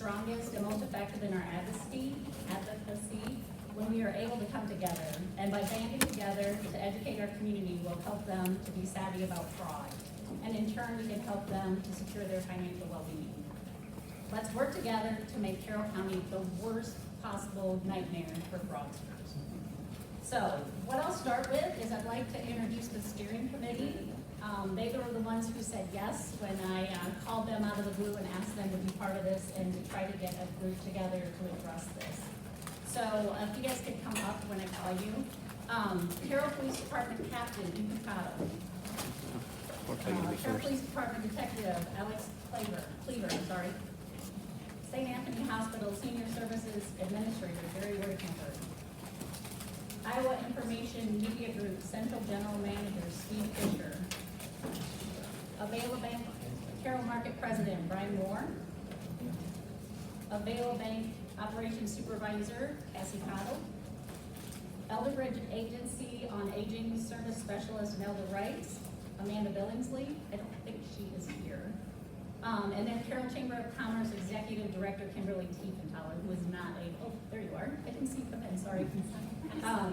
strongest and most effective in our advocacy when we are able to come together. And by banding together to educate our community will help them to be savvy about fraud. And in turn, we can help them to secure their financial well-being. Let's work together to make Carroll County the worst possible nightmare for fraudsters. So what I'll start with is I'd like to introduce the steering committee. They were the ones who said yes when I called them out of the blue and asked them to be part of this and to try to get a group together to address this. So if you guys could come up when I call you. Carroll Police Department Captain, Ethan Carroll. Carroll Police Department Detective, Alex Cleaver, St. Anthony Hospital Senior Services Administrator, Jerry Whitaker. Iowa Information Media Group Central General Manager, Steve Fisher. Availa Bank Carroll Market President, Brian Moore. Availa Bank Operations Supervisor, Cassie Cottle. Elder Bridge Agency on Aging Service Specialist, Nelda Rights. Amanda Billingsley, I don't think she is here. And then Carroll Chamber of Commerce Executive Director, Kimberly Tiefenthaler, who is not able, oh, there you are, I can see the pen, sorry.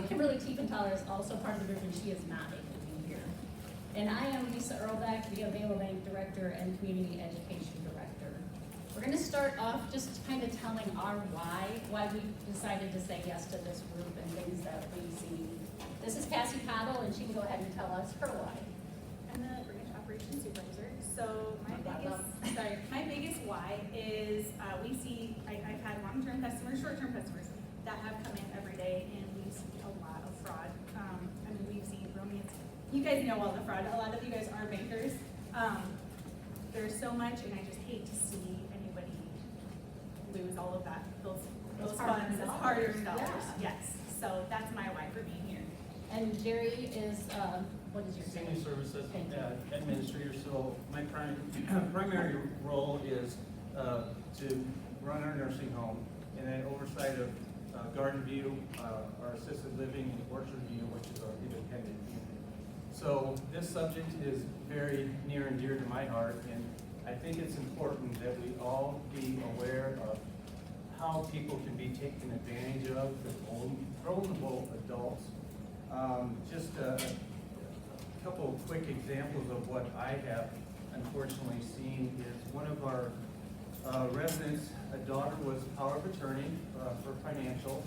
Kimberly Tiefenthaler is also part of the group and she is not able to be here. And I am Lisa Earlbeck, the Availa Bank Director and Community Education Director. We're gonna start off just kind of telling our why we decided to say yes to this group and things that we see. This is Cassie Cottle and she can go ahead and tell us her why. I'm the branch operations supervisor. So my biggest why is I've had long-term customers, short-term customers that have come in every day, and we see a lot of fraud. We've seen romance. You guys know all the fraud. A lot of you guys are bankers. There's so much, and I just hate to see anybody lose all of that. Those funds, those hard-earned dollars. Yeah. Yes. So that's my why for being here. And Jerry is, what is your Senior Services Administrator. So my primary role is to run our nursing home and then oversight of Garden View, our assisted living, and Orchard View, which is our independent unit. So this subject is very near and dear to my heart, and I think it's important that we all be aware of how people can be taken advantage of, the vulnerable adults. Just a couple of quick examples of what I have unfortunately seen is one of our residents, a daughter was power of attorney for financial.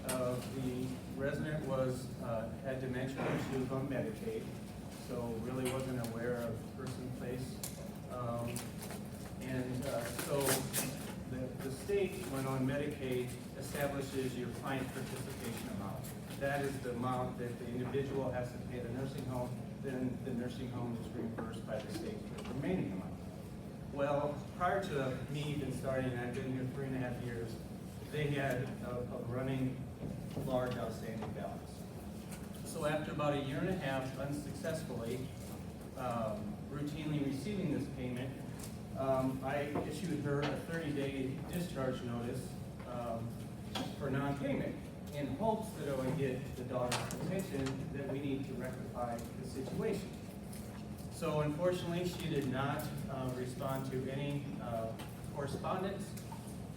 The resident had dementia and she was on Medicaid, so really wasn't aware of person place. So the state, when on Medicaid, establishes your client participation amount. That is the amount that the individual has to pay the nursing home, then the nursing home is reimbursed by the state for the remaining amount. Well, prior to me even starting, I've been here 3.5 years, they had a running large outstanding balance. So after about 1.5 years unsuccessfully, routinely receiving this payment, I issued her a 30-day discharge notice for non-payment, in hopes that I would get the daughter's attention that we need to rectify the situation. So unfortunately, she did not respond to any correspondence.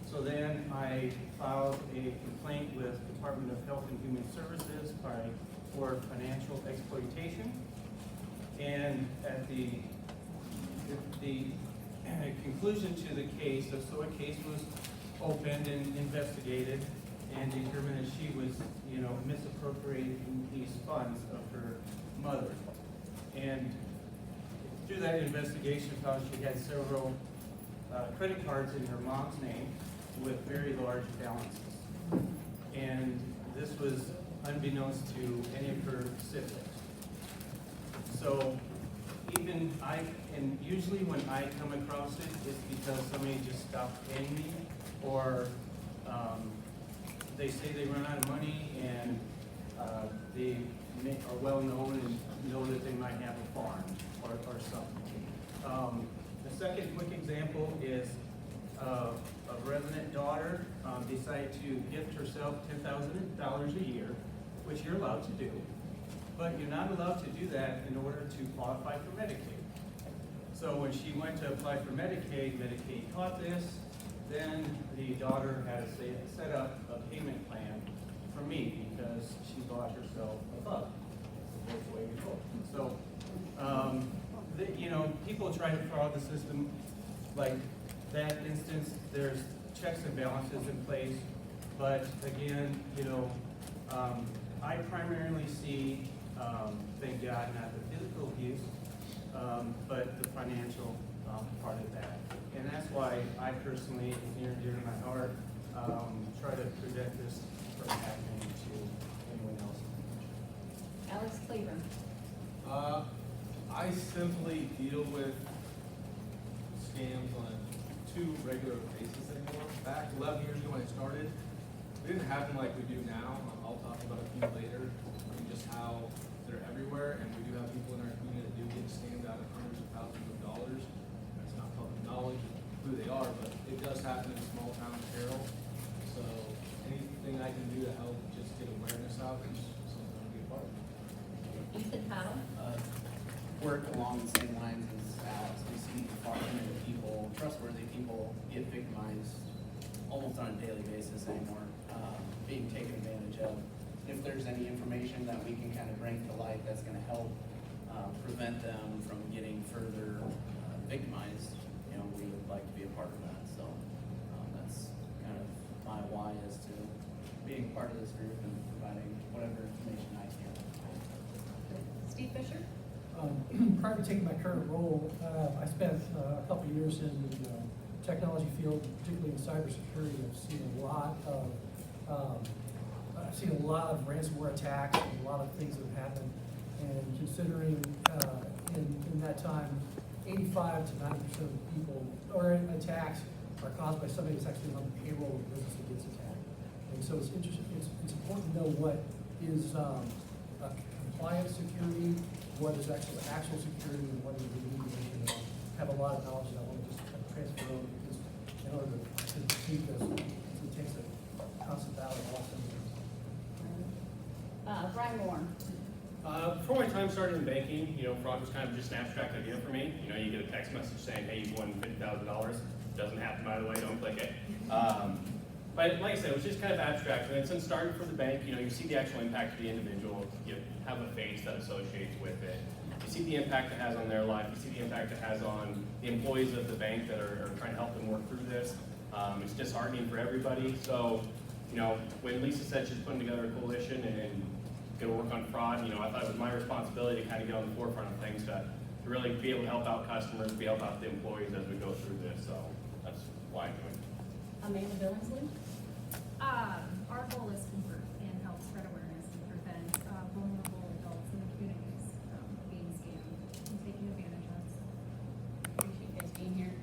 So then I filed a complaint with Department of Health and Human Services for financial exploitation. And at the conclusion to the case, so a case was opened and investigated, and determined that she was, misappropriating these funds of her mother. And through that investigation, found she had several credit cards in her mom's name with very large balances. And this was unbeknownst to any of her siblings. So and usually when I come across it, it's because somebody just stopped paying me, or they say they run out of money and they are well known and know that they might have a farm or something. The second quick example is a resident daughter decided to gift herself $10,000 a year, which you're allowed to do, but you're not allowed to do that in order to qualify for Medicaid. So when she went to apply for Medicaid, Medicaid caught this, then the daughter had to set up a payment plan for me because she bought herself a bug. That's the way we go. So, you know, people try to fraud the system. Like that instance, there's checks and balances in place. But again, you know, I primarily see, thank God, not the physical abuse, but the financial part of that. And that's why I personally, it's near and dear to my heart, try to prevent this from happening to anyone else. Alex Cleaver. I simply deal with scams on two regular basis anymore. Back 11 years ago when I started, it didn't happen like we do now. I'll talk about a few later, and just how they're everywhere, and we do have people in our community that do get scammed out of hundreds of thousands of dollars. That's not public knowledge of who they are, but it does happen in a small town, Carroll. So anything I can do to help just get awareness out is something I'll be a part of. Ethan Powell. Work along the same lines as Alex. We see far too many people, trustworthy people, get victimized almost on a daily basis anymore, being taken advantage of. If there's any information that we can kind of bring to light that's going to help prevent them from getting further victimized, you know, we would like to be a part of that. So that's kind of my why as to being part of this group and providing whatever information I can. Steve Fisher. Prior to taking my current role, I spent a couple of years in the technology field, particularly in cybersecurity. I've seen a lot of ransomware attacks and a lot of things that have happened. And considering in that time, 85 to 90% of the people or attacks are caused by somebody that's actually on the payroll of the business that gets attacked. And so it's interesting. It's important to know what is compliance security, what is actual security, and what is the need to make sure. I have a lot of knowledge that I want to just kind of transfer over because in order to keep this, it takes a constant battle of all things. Brian Moore. Before my time started in banking, you know, fraud was kind of just an abstract idea for me. You know, you get a text message saying, hey, you've won $50,000. Doesn't happen, by the way, don't click it. But like I said, it was just kind of abstract. And then since starting for the bank, you know, you see the actual impact of the individual. You have a face that associates with it. You see the impact it has on their life. You see the impact it has on the employees of the bank that are trying to help them work through this. It's disheartening for everybody. So, you know, when Lisa said she's putting together a coalition and going to work on fraud, you know, I thought it was my responsibility to kind of get on the forefront of things to really be able to help out customers, be able to help the employees as we go through this. So that's why I'm doing it. Amanda Billingsley. Our goal is to convert and help spread awareness and prevent vulnerable adults in the communities being scammed and taken advantage of. Appreciate you guys being here.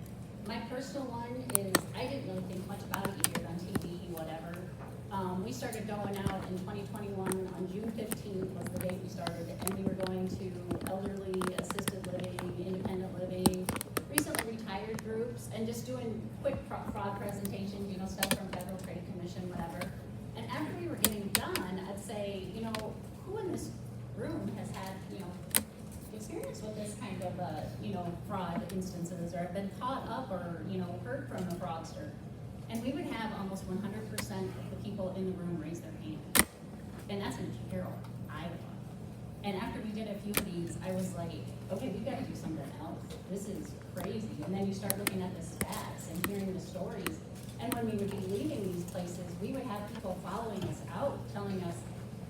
My personal one is, I didn't really think much about it. You hear it on TV, whatever. We started going out in 2021 on June 15th was the date we started, and we were going to elderly, assisted living, independent living, recently retired groups, and just doing quick fraud presentations, you know, stuff from Federal Trade Commission, whatever. And after we were getting done, I'd say, you know, who in this room has had, you know, experience with this kind of, you know, fraud instances, or have been caught up, or, you know, heard from a fraudster? And we would have almost 100% of the people in the room raise their hand. And that's in Carroll, Iowa. And after we did a few of these, I was like, okay, we gotta do something else. This is crazy. And then you start looking at the stats and hearing the stories. And when we would be leaving these places, we would have people following us out, telling us,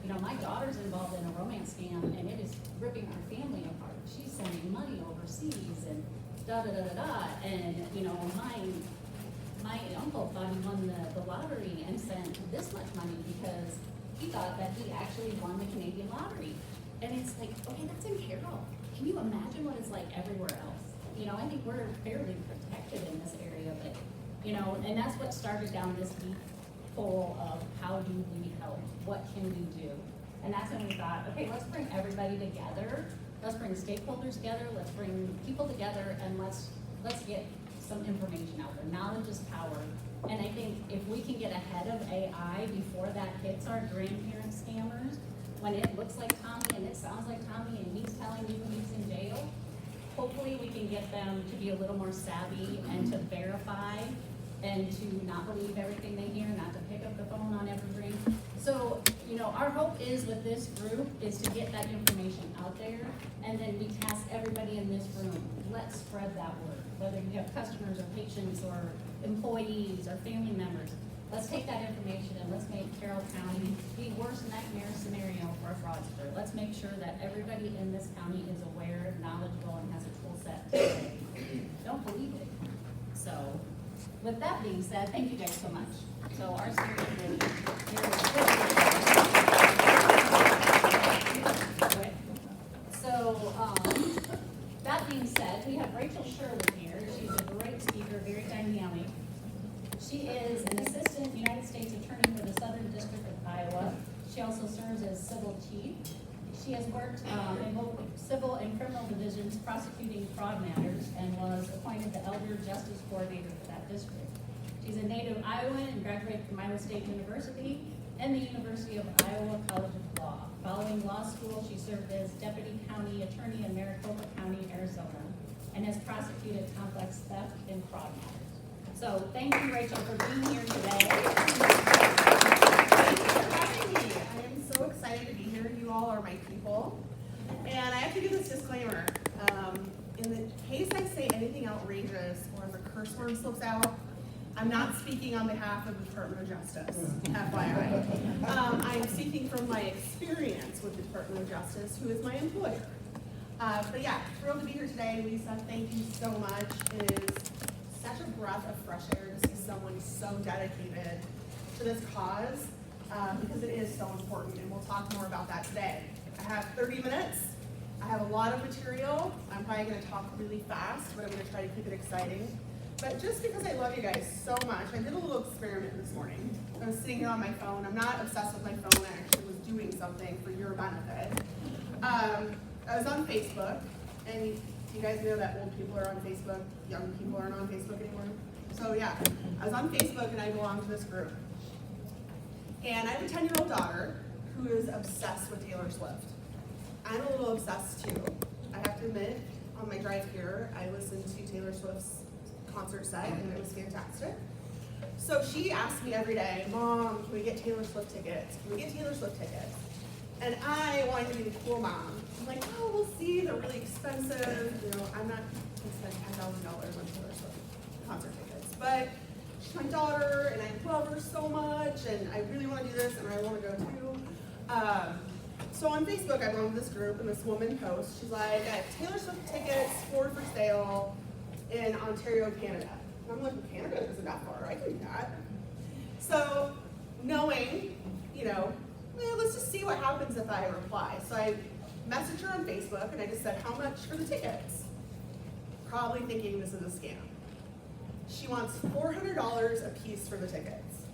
you know, my daughter's involved in a romance scam and it is ripping our family apart. She's sending money overseas and da-da-da-da-da. And, you know, my uncle thought he won the lottery and sent this much money because he thought that he actually won the Canadian lottery. And it's like, okay, that's in Carroll. Can you imagine what it's like everywhere else? You know, I think we're fairly protected in this area, but, you know, and that's what started down this deep hole of how do we help? What can we do? And that's when we thought, okay, let's bring everybody together. Let's bring stakeholders together. Let's bring people together, and let's get some information out there. Knowledge is power. And I think if we can get ahead of AI before that hits our grandparent scammers, when it looks like Tommy and it sounds like Tommy and he's telling you he's in jail, hopefully we can get them to be a little more savvy and to verify and to not believe everything they hear, not to pick up the phone on every ring. So, you know, our hope is with this group is to get that information out there, and then we task everybody in this room, let's spread that word. Whether you have customers or patients or employees or family members, let's take that information and let's make Carroll County the worst nightmare scenario for a fraudster. Let's make sure that everybody in this county is aware, knowledgeable, and has a tool set to say, don't believe it. So, with that being said, thank you guys so much. So our steering committee here is So, that being said, we have Rachel Sherwood here. She's a great speaker, very dynamic. She is an assistant United States attorney for the Southern District of Iowa. She also serves as civil chief. She has worked in both civil and criminal divisions prosecuting fraud matters and was appointed the Elder Justice Coordinator for that district. She's a native Iowan and graduated from Iowa State University and the University of Iowa College of Law. Following law school, she served as Deputy County Attorney in Maricopa County, Arizona, and has prosecuted complex theft and fraud matters. So thank you, Rachel, for being here today. Thank you for having me. I am so excited to be here. You all are my people. And I have to give this disclaimer. In the case I say anything outrageous or if a curse word slips out, I'm not speaking on behalf of the Department of Justice, FYI. I'm speaking from my experience with the Department of Justice, who is my employer. But yeah, thrilled to be here today. Lisa, thank you so much. It is such a breath of fresh air to see someone so dedicated to this cause, because it is so important, and we'll talk more about that today. I have 30 minutes. I have a lot of material. I'm probably going to talk really fast, but I'm going to try to keep it exciting. But just because I love you guys so much, I did a little experiment this morning. I was sitting here on my phone. I'm not obsessed with my phone. I actually was doing something for your benefit. I was on Facebook, and you guys know that old people are on Facebook, young people aren't on Facebook anymore. So yeah, I was on Facebook and I belong to this group. And I have a 10-year-old daughter who is obsessed with Taylor Swift. I'm a little obsessed too. I have to admit, on my drive here, I listened to Taylor Swift's concert set and it was fantastic. So she asked me every day, Mom, can we get Taylor Swift tickets? Can we get Taylor Swift tickets? And I wanted to be the cool mom. I'm like, oh, we'll see, they're really expensive. You know, I'm not gonna spend $10,000 on Taylor Swift concert tickets. But she's my daughter and I love her so much and I really wanna do this and I wanna go too. So on Facebook, I belong to this group and this woman posts, she's like, I have Taylor Swift tickets for sale in Ontario, Canada. And I'm like, Canada isn't that far, I can do that. So knowing, you know, let's just see what happens if I reply. So I messaged her on Facebook and I just said, how much for the tickets? Probably thinking this is a scam. She wants $400 a piece for the tickets.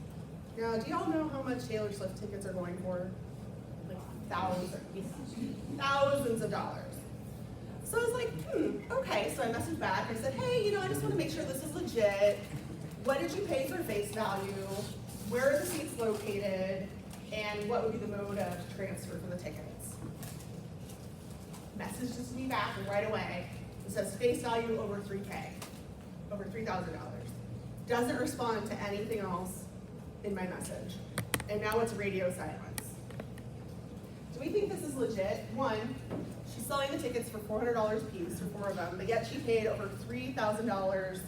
Now, do y'all know how much Taylor Swift tickets are going for? Like thousands of dollars. So I was like, okay. So I messaged back. I said, hey, you know, I just want to make sure this is legit. What did you pay for face value? Where are the seats located? And what would be the mode of transfer for the tickets? Messages me back right away. It says face value over $3,000, over $3,000. Doesn't respond to anything else in my message. And now it's radio silence. Do we think this is legit? One, she's selling the tickets for $400 a piece for 4 of them, but yet she paid over $3,000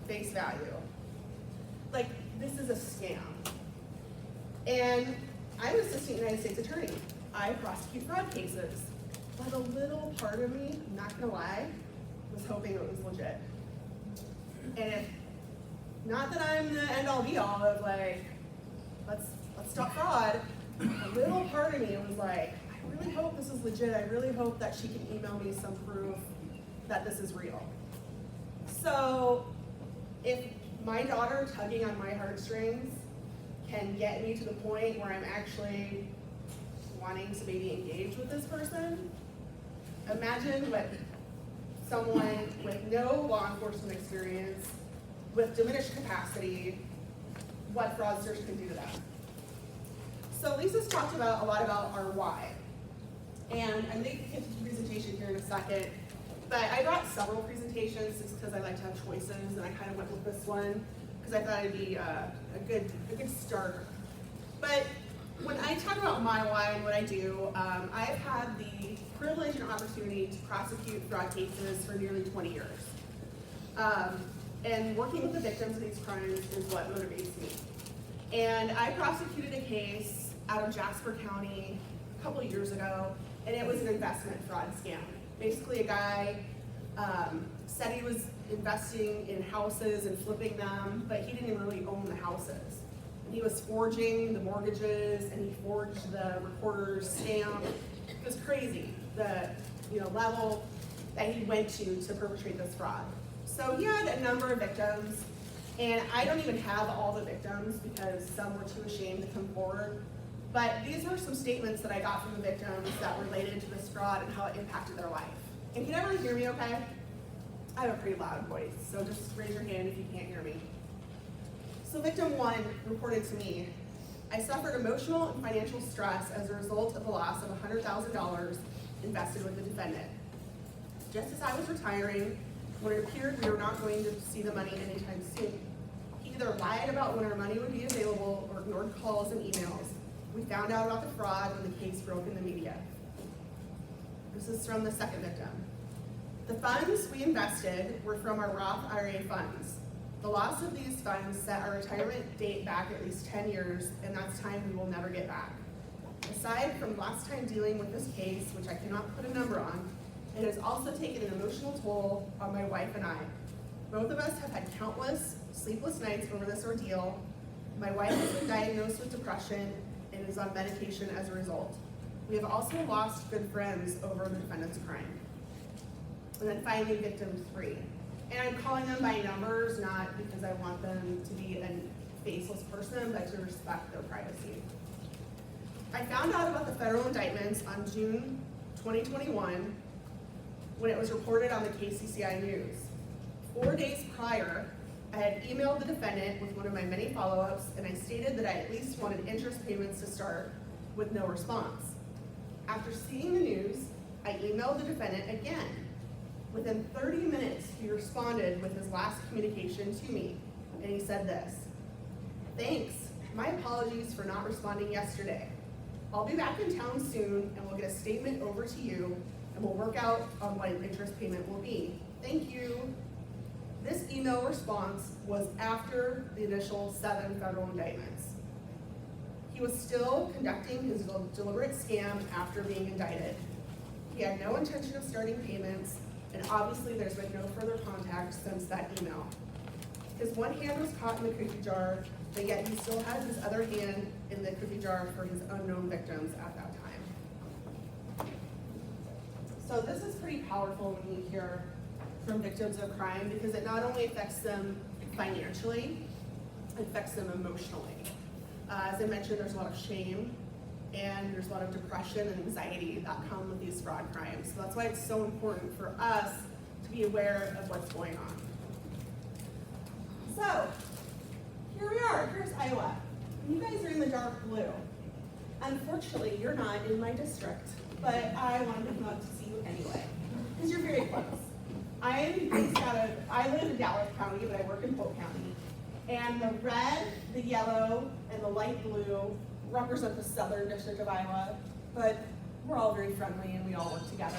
face value. Like, this is a scam. And I'm an assistant United States attorney. I prosecute fraud cases. But a little part of me, I'm not gonna lie, was hoping it was legit. And if, not that I'm the end all be all of like, let's stop fraud, a little part of me was like, I really hope this is legit. I really hope that she can email me some proof that this is real. So if my daughter tugging on my heartstrings can get me to the point where I'm actually wanting to maybe engage with this person, imagine what someone with no law enforcement experience, with diminished capacity, what fraudsters can do to them. So Lisa's talked about a lot about our why. And I'm going to get to the presentation here in a second, but I brought several presentations just because I like to have choices, and I kind of went with this one. because I thought it'd be a good starter. But when I talk about my why and what I do, I've had the privilege and opportunity to prosecute fraud cases for nearly 20 years. And working with the victims of these crimes is what motivates me. And I prosecuted a case out of Jasper County a couple of years ago, and it was an investment fraud scam. Basically, a guy said he was investing in houses and flipping them, but he didn't even really own the houses. And he was forging the mortgages, and he forged the recorder's stamp. It was crazy, the level that he went to perpetrate this fraud. So he had a number of victims, and I don't even have all the victims because some were too ashamed to come forward. But these are some statements that I got from the victims that related to this fraud and how it impacted their life. And can everyone hear me okay? I have a pretty loud voice, so just raise your hand if you can't hear me. So victim 1 reported to me, I suffered emotional and financial stress as a result of the loss of $100,000 invested with the defendant. Just as I was retiring, when it appeared we were not going to see the money anytime soon. He either lied about when our money would be available or ignored calls and emails. We found out about the fraud when the case broke in the media. This is from the second victim. The funds we invested were from our Roth IRA funds. The loss of these funds set our retirement date back at least 10 years, and that's time we will never get back. Aside from last time dealing with this case, which I cannot put a number on, it has also taken an emotional toll on my wife and I. Both of us have had countless sleepless nights over this ordeal. My wife has been diagnosed with depression and is on medication as a result. We have also lost good friends over the defendant's crime. And then finally, victim 3. And I'm calling them by numbers, not because I want them to be a faceless person, but to respect their privacy. I found out about the federal indictments on June 2021 when it was reported on the KCCI News. 4 days prior, I had emailed the defendant with one of my many follow-ups, and I stated that I at least wanted interest payments to start, with no response. After seeing the news, I emailed the defendant again. Within 30 minutes, he responded with his last communication to me, and he said this: "Thanks, my apologies for not responding yesterday. I'll be back in town soon, and we'll get a statement over to you, and we'll work out on what an interest payment will be. Thank you." This email response was after the initial 7 federal indictments. He was still conducting his deliberate scam after being indicted. He had no intention of starting payments, and obviously there's been no further contact since that email. His one hand was caught in the cookie jar, but yet he still has his other hand in the cookie jar for his unknown victims at that time. So this is pretty powerful when you hear from victims of crime, because it not only affects them financially, it affects them emotionally. As I mentioned, there's a lot of shame and there's a lot of depression and anxiety that come with these fraud crimes. So that's why it's so important for us to be aware of what's going on. So here we are, here's Iowa. You guys are in the dark blue. Unfortunately, you're not in my district, but I wanted to come out to see you anyway, because you're very close. I live in Dallas County, but I work in Polk County. And the red, the yellow, and the light blue represent the southern district of Iowa, but we're all very friendly and we all work together.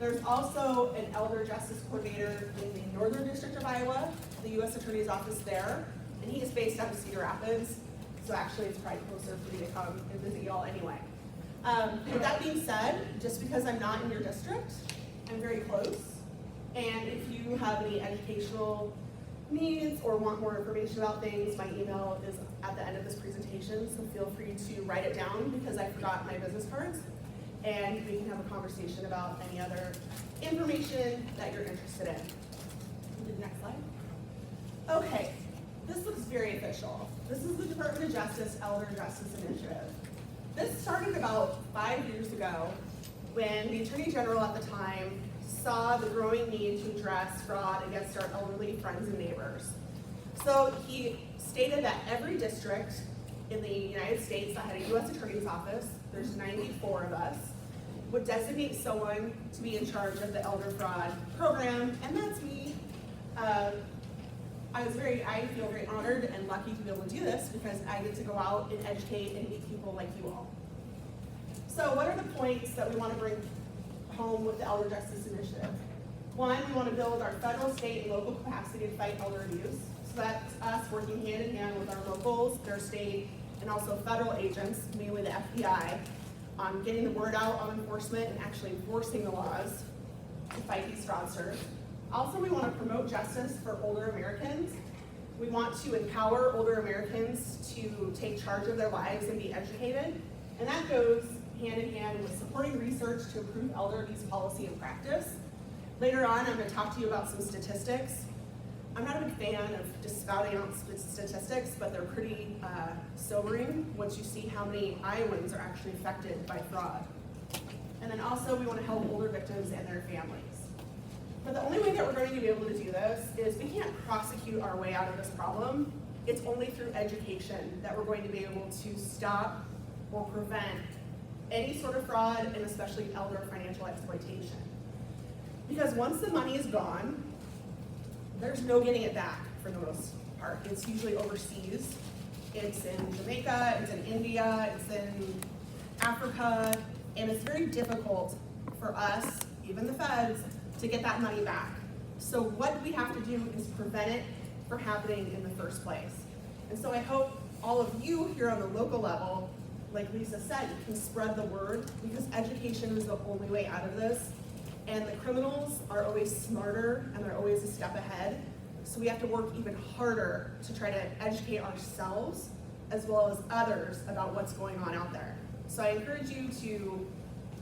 There's also an elder justice coordinator in the northern district of Iowa, the U.S. Attorney's office there, and he is based out of Cedar Rapids, so actually it's probably closer for me to come and visit y'all anyway. With that being said, just because I'm not in your district, I'm very close. And if you have any educational needs or want more information about things, my email is at the end of this presentation, so feel free to write it down because I forgot my business cards, and we can have a conversation about any other information that you're interested in. The next slide. Okay, this looks very official. This is the Department of Justice Elder Justice Initiative. This started about 5 years ago when the Attorney General at the time saw the growing need to address fraud against our elderly friends and neighbors. So he stated that every district in the United States that had a U.S. Attorney's office, there's 94 of us, would designate someone to be in charge of the elder fraud program, and that's me. I feel very honored and lucky to be able to do this because I get to go out and educate and meet people like you all. So what are the points that we want to bring home with the Elder Justice Initiative? One, we want to build our federal, state, and local capacity to fight elder abuse. So that's us working hand in hand with our locals, their state, and also federal agents, mainly the FBI, on getting the word out on enforcement and actually enforcing the laws to fight these fraudsters. Also, we want to promote justice for older Americans. We want to empower older Americans to take charge of their lives and be educated. And that goes hand in hand with supporting research to improve elder abuse policy and practice. Later on, I'm going to talk to you about some statistics. I'm not a big fan of just spouting out statistics, but they're pretty sobering once you see how many Iowans are actually affected by fraud. And then also, we want to help older victims and their families. But the only way that we're going to be able to do this is we can't prosecute our way out of this problem. It's only through education that we're going to be able to stop or prevent any sort of fraud, and especially elder financial exploitation. Because once the money is gone, there's no getting it back for the most part. It's usually overseas. It's in Jamaica, it's in India, it's in Africa, and it's very difficult for us, even the feds, to get that money back. So what we have to do is prevent it from happening in the first place. And so I hope all of you here on the local level, like Lisa said, can spread the word, because education is the only way out of this. And the criminals are always smarter and they're always a step ahead. So we have to work even harder to try to educate ourselves as well as others about what's going on out there. So I encourage you to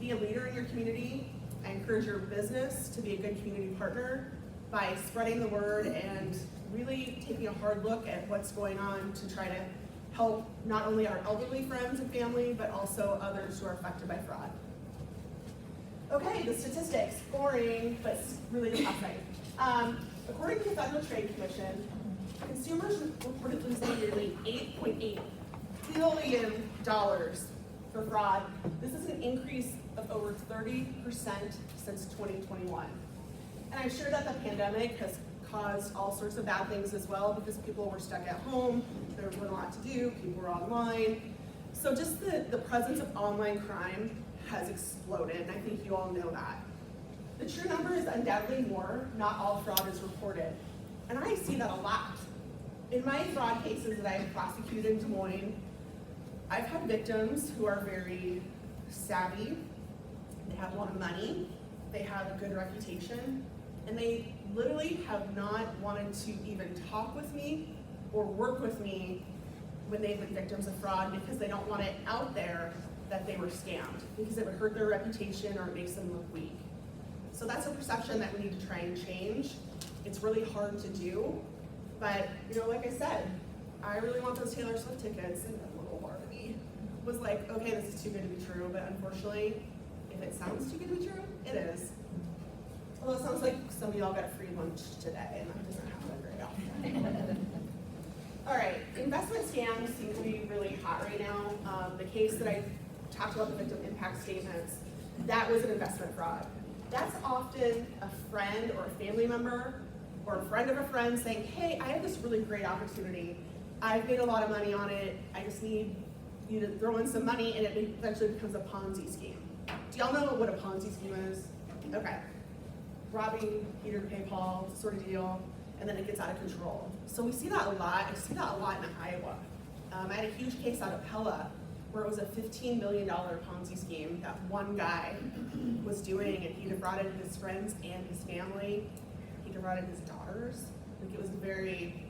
be a leader in your community. I encourage your business to be a good community partner by spreading the word and really taking a hard look at what's going on to try to help not only our elderly friends and family, but also others who are affected by fraud. Okay, the statistics, boring, but really depressing. According to the Federal Trade Commission, consumers reported losing nearly $8.8 billion for fraud. This is an increase of over 30% since 2021. And I'm sure that the pandemic has caused all sorts of bad things as well, because people were stuck at home, there wasn't a lot to do, people were online. So just the presence of online crime has exploded, and I think you all know that. The true number is undoubtedly more. Not all fraud is reported. And I see that a lot. In my fraud cases that I've prosecuted in Des Moines, I've had victims who are very savvy, they have a lot of money, they have a good reputation, and they literally have not wanted to even talk with me or work with me when they've been victims of fraud, because they don't want it out there that they were scammed, because it would hurt their reputation or it makes them look weak. So that's a perception that we need to try and change. It's really hard to do, but like I said, I really want those Taylor Swift tickets, and a little part of me was like, okay, this is too good to be true, but unfortunately, if it sounds too good to be true, it is. Although it sounds like some of y'all got a free lunch today, and that doesn't happen very often. All right, investment scams seem to be really hot right now. The case that I talked about, the victim impact statements, that was an investment fraud. That's often a friend or a family member or a friend of a friend saying, hey, I have this really great opportunity. I've made a lot of money on it. I just need you to throw in some money, and it eventually becomes a Ponzi scheme. Do y'all know what a Ponzi scheme is? Okay. Robbing Peter to pay Paul sort of deal, and then it gets out of control. So we see that a lot. I see that a lot in Iowa. I had a huge case out of Pella where it was a $15 million Ponzi scheme that one guy was doing, and he defrauded his friends and his family. He defrauded his daughters. Like, it was a very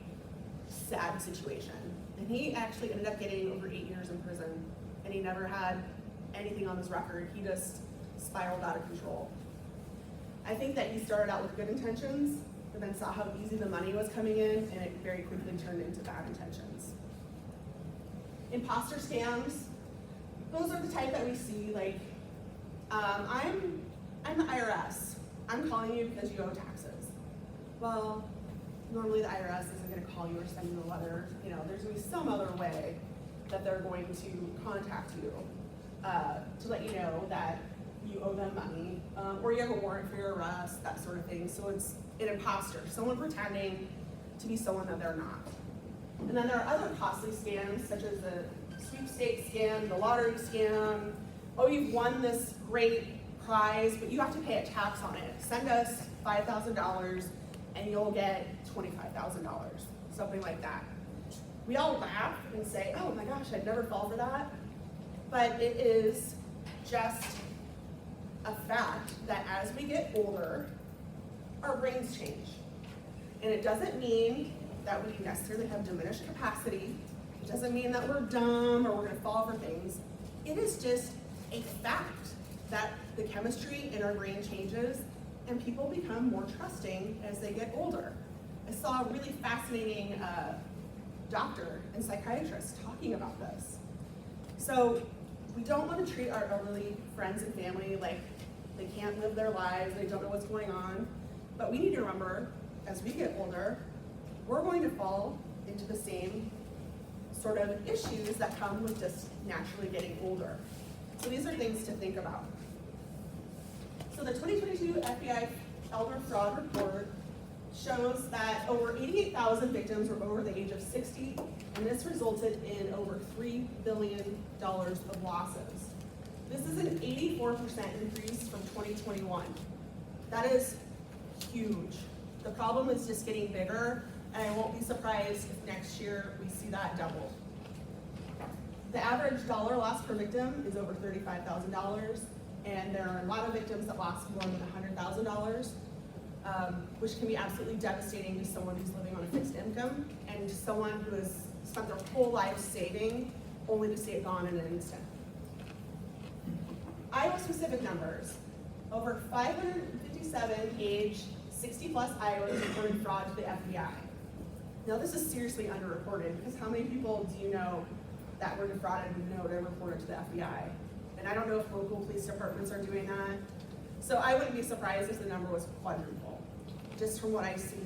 sad situation. And he actually ended up getting over 8 years in prison, and he never had anything on his record. He just spiraled out of control. I think that he started out with good intentions, but then saw how easy the money was coming in, and it very quickly turned into bad intentions. Imposter scams, those are the type that we see, like, I'm the IRS. I'm calling you because you owe taxes. Well, normally the IRS isn't going to call you or send you a letter. There's going to be some other way that they're going to contact you to let you know that you owe them money, or you have a warrant for your arrest, that sort of thing. So it's an imposter, someone pretending to be someone that they're not. And then there are other costly scams, such as the sweepstakes scam, the lottery scam. Oh, you've won this great prize, but you have to pay a tax on it. Send us $5,000 and you'll get $25,000, something like that. We all laugh and say, oh my gosh, I'd never fall for that. But it is just a fact that as we get older, our brains change. And it doesn't mean that we necessarily have diminished capacity. It doesn't mean that we're dumb or we're gonna fall for things. It is just a fact that the chemistry in our brain changes and people become more trusting as they get older. I saw a really fascinating doctor and psychiatrist talking about this. So we don't want to treat our elderly friends and family like they can't live their lives, they don't know what's going on. But we need to remember, as we get older, we're going to fall into the same sort of issues that come with just naturally getting older. So these are things to think about. So the 2022 FBI Elder Fraud Report shows that over 88,000 victims were over the age of 60, and this resulted in over $3 billion of losses. This is an 84% increase from 2021. That is huge. The problem is just getting bigger, and I won't be surprised if next year we see that double. The average dollar loss per victim is over $35,000, and there are a lot of victims that lost more than $100,000, which can be absolutely devastating to someone who's living on a fixed income and to someone who has spent their whole life saving only to see it gone in an instant. Iowa-specific numbers. Over 557 age 60-plus Iowans reported fraud to the FBI. Now this is seriously underreported because how many people do you know that were defrauded and know to report it to the FBI? And I don't know if local police departments are doing that. So I wouldn't be surprised if the number was quadruple, just from what I see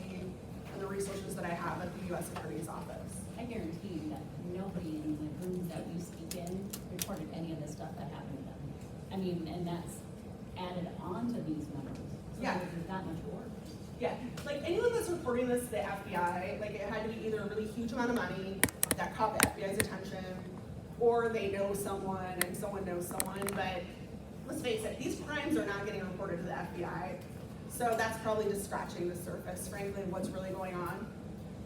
and the resources that I have at the U.S. Attorney's Office. I guarantee you that nobody in the rooms that we speak in reported any of the stuff that happened to them. I mean, and that's added on to these numbers. So Yeah. there's not much work. Yeah, like anyone that's reporting this to the FBI, like it had to be either a really huge amount of money that caught the FBI's attention, or they know someone and someone knows someone, but let's face it, these crimes are not getting reported to the FBI. So that's probably just scratching the surface, frankly, of what's really going on.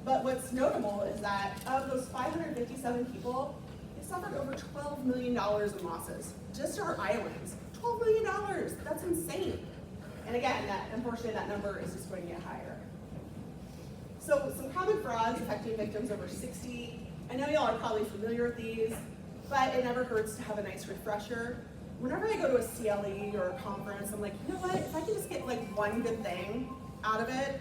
But what's notable is that of those 557 people, they suffered over $12 million in losses. Just our Iowans, $12 million, that's insane. And again, unfortunately that number is just going to get higher. So some common frauds affecting victims over 60. I know y'all are probably familiar with these, but it never hurts to have a nice refresher. Whenever I go to a CLE or a conference, I'm like, you know what, if I can just get like one good thing out of it,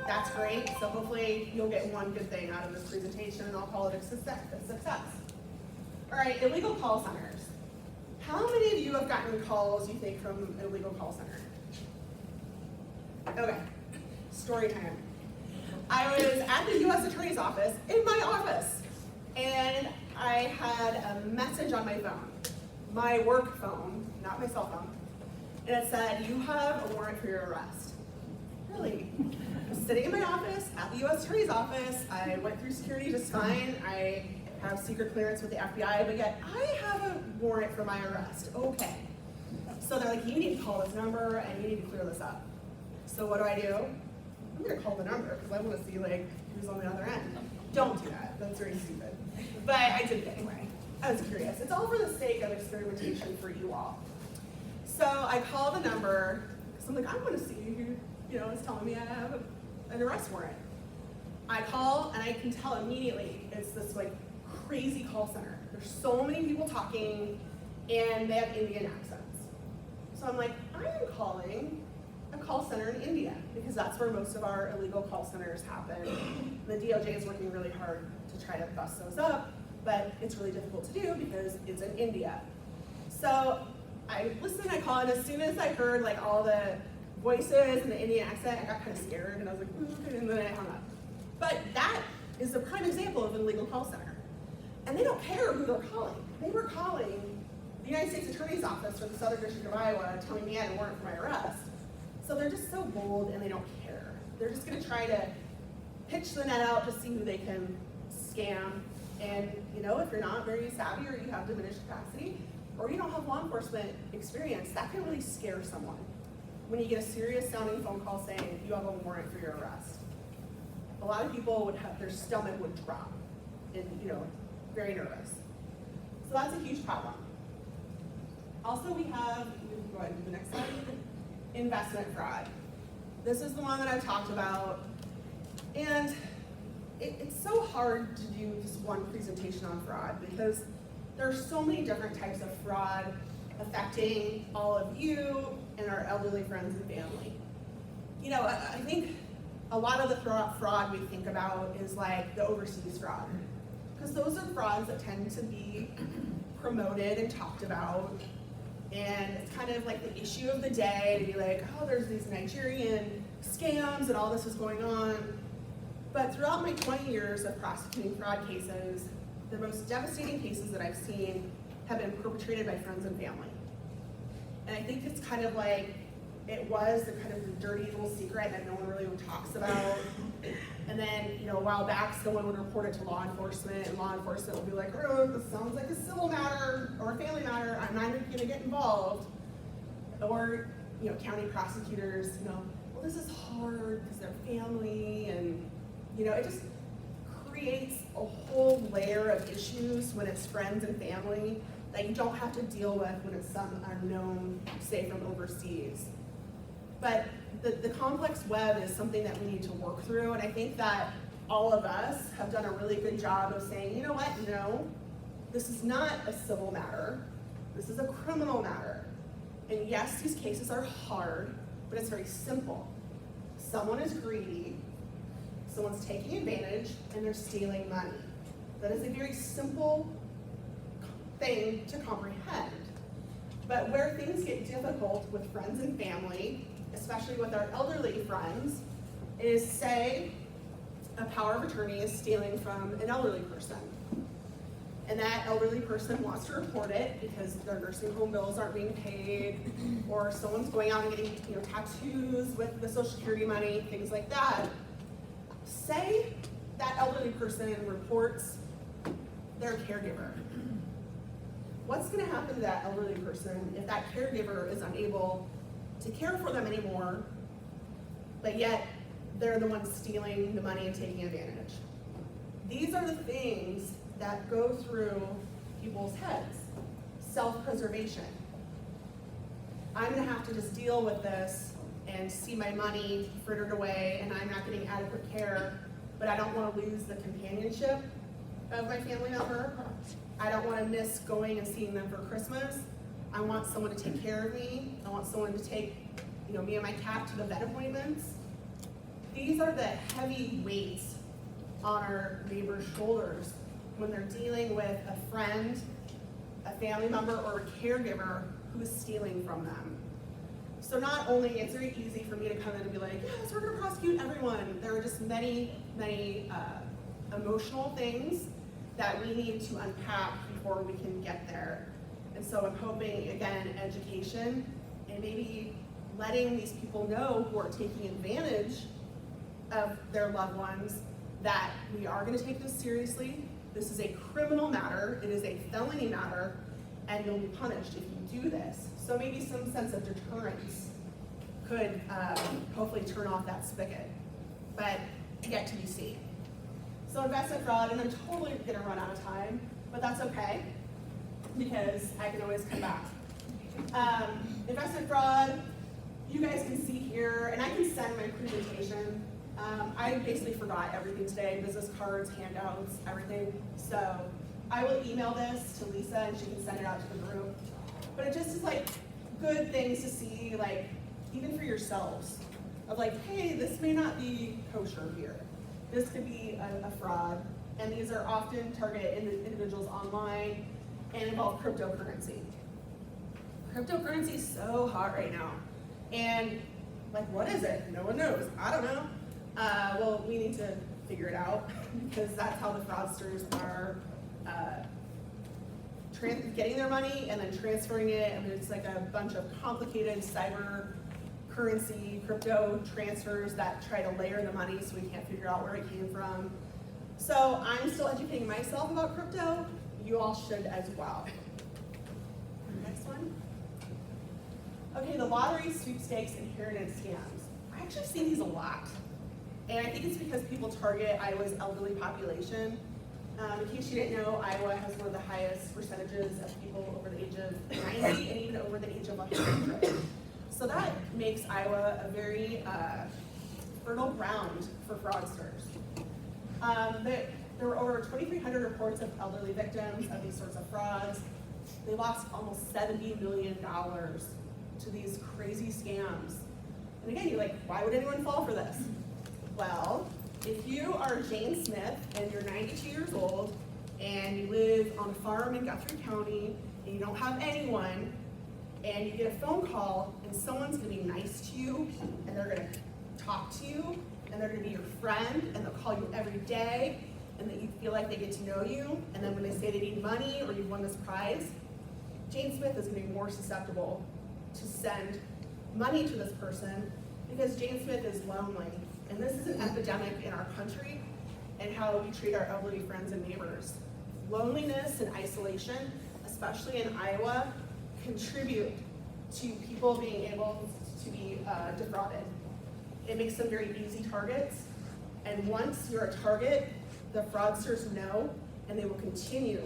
that's great. So hopefully you'll get one good thing out of this presentation and I'll call it a success. All right, illegal call centers. How many of you have gotten calls, you think, from an illegal call center? Okay, story time. I was at the U.S. Attorney's Office, in my office, and I had a message on my phone, my work phone, not my cell phone, and it said, you have a warrant for your arrest. Really? I was sitting in my office at the U.S. Attorney's Office. I went through security just fine. I have secret clearance with the FBI, but yet I have a warrant for my arrest. Okay. So they're like, you need to call this number and you need to clear this up. So what do? I'm gonna call the number because I want to see like who's on the other end. Don't do that. That's very stupid. But I did it anyway. I was curious. It's all for the sake of experimentation for you all. So I call the number because I'm like, I want to see who is telling me I have an arrest warrant. I call and I can tell immediately it's this like crazy call center. There's so many people talking and they have Indian accents. So I'm like, I am calling a call center in India because that's where most of our illegal call centers happen. The DOJ is working really hard to try to bust those up, but it's really difficult to do because it's in India. So I listened, I called, and as soon as I heard like all the voices and the Indian accent, I got kind of scared and I was like, okay, and then I hung up. But that is a prime example of an illegal call center. And they don't care who they're calling. They were calling the United States Attorney's Office for the Southern District of Iowa telling me I had a warrant for my arrest. So they're just so bold and they don't care. They're just gonna try to pitch the net out to see who they can scam. And you know, if you're not very savvy or you have diminished capacity, or you don't have law enforcement experience, that can really scare someone. When you get a serious sounding phone call saying you have a warrant for your arrest, a lot of people would have, their stomach would drop and, you know, very nervous. So that's a huge problem. Also, we have, you can go ahead and do the next slide, investment fraud. This is the one that I've talked about. And it's so hard to do just one presentation on fraud because there are so many different types of fraud affecting all of you and our elderly friends and family. You know, I think a lot of the fraud we think about is like the overseas fraud, because those are frauds that tend to be promoted and talked about, and it's kind of like the issue of the day to be like, oh, there's these Nigerian scams and all this is going on. But throughout my 20 years of prosecuting fraud cases, the most devastating cases that I've seen have been perpetrated by friends and family. And I think it's kind of like, it was the kind of the dirty little secret that no one really talks about. And then, you know, a while back, someone would report it to law enforcement, and law enforcement would be like, oh, this sounds like a civil matter or a family matter, I'm not even gonna get involved. Or, you know, county prosecutors, you know, well, this is hard because they're family, and, you know, it just creates a whole layer of issues when it's friends and family that you don't have to deal with when it's some unknown, say from overseas. But the complex web is something that we need to work through, and I think that all of us have done a really good job of saying, you know what, no, this is not a civil matter, this is a criminal matter. And yes, these cases are hard, but it's very simple. Someone is greedy, someone's taking advantage, and they're stealing money. That is a very simple thing to comprehend. But where things get difficult with friends and family, especially with our elderly friends, is say a power of attorney is stealing from an elderly person. And that elderly person wants to report it because their nursing home bills aren't being paid, or someone's going out and getting, you know, tattoos with the Social Security money, things like that. Say that elderly person reports their caregiver. What's gonna happen to that elderly person if that caregiver is unable to care for them anymore, but yet they're the ones stealing the money and taking advantage? These are the things that go through people's heads. Self-preservation. I'm gonna have to just deal with this and see my money frittered away, and I'm not getting adequate care, but I don't wanna lose the companionship of my family member. I don't wanna miss going and seeing them for Christmas. I want someone to take care of me. I want someone to take, you know, me and my cat to the vet appointments. These are the heavy weights on our neighbor's shoulders when they're dealing with a friend, a family member, or a caregiver who is stealing from them. So not only, it's very easy for me to come in and be like, yes, we're gonna prosecute everyone. There are just many, many emotional things that we need to unpack before we can get there. And so I'm hoping, again, education and maybe letting these people know who are taking advantage of their loved ones that we are gonna take this seriously. This is a criminal matter, it is a felony matter, and you'll be punished if you do this. So maybe some sense of deterrence could hopefully turn off that spigot, but yet to be seen. So investment fraud, and I'm totally gonna run out of time, but that's okay, because I can always come back. Investment fraud, you guys can see here, and I can send my presentation. I basically forgot everything today, business cards, handouts, everything. So I will email this to Lisa and she can send it out to the group. But it just is like good things to see, like even for yourselves, of like, hey, this may not be kosher here. This could be a fraud. And these are often targeted individuals online and involve cryptocurrency. Cryptocurrency is so hot right now. And like, what is it? No one knows. I don't know. Well, we need to figure it out because that's how the fraudsters are getting their money and then transferring it. I mean, it's like a bunch of complicated cyber currency, crypto transfers that try to layer the money so we can't figure out where it came from. So I'm still educating myself about crypto. You all should as well. Next one. Okay, the lottery, sweepstakes, inheritance scams. I actually see these a lot. And I think it's because people target Iowa's elderly population. In case you didn't know, Iowa has one of the highest percentages of people over the age of 90 and even over the age of 100. So that makes Iowa a very fertile ground for fraudsters. There were over 2,300 reports of elderly victims of these sorts of frauds. They lost almost $70 million to these crazy scams. And again, you're like, why would anyone fall for this? Well, if you are Jane Smith and you're 92 years old and you live on a farm in Guthrie County and you don't have anyone and you get a phone call and someone's gonna be nice to you and they're gonna talk to you and they're gonna be your friend and they'll call you every day and that you feel like they get to know you, and then when they say they need money or you've won this prize, Jane Smith is gonna be more susceptible to send money to this person because Jane Smith is lonely. And this is an epidemic in our country and how we treat our elderly friends and neighbors. Loneliness and isolation, especially in Iowa, contribute to people being able to be defrauded. It makes them very easy targets. And once you're a target, the fraudsters know and they will continue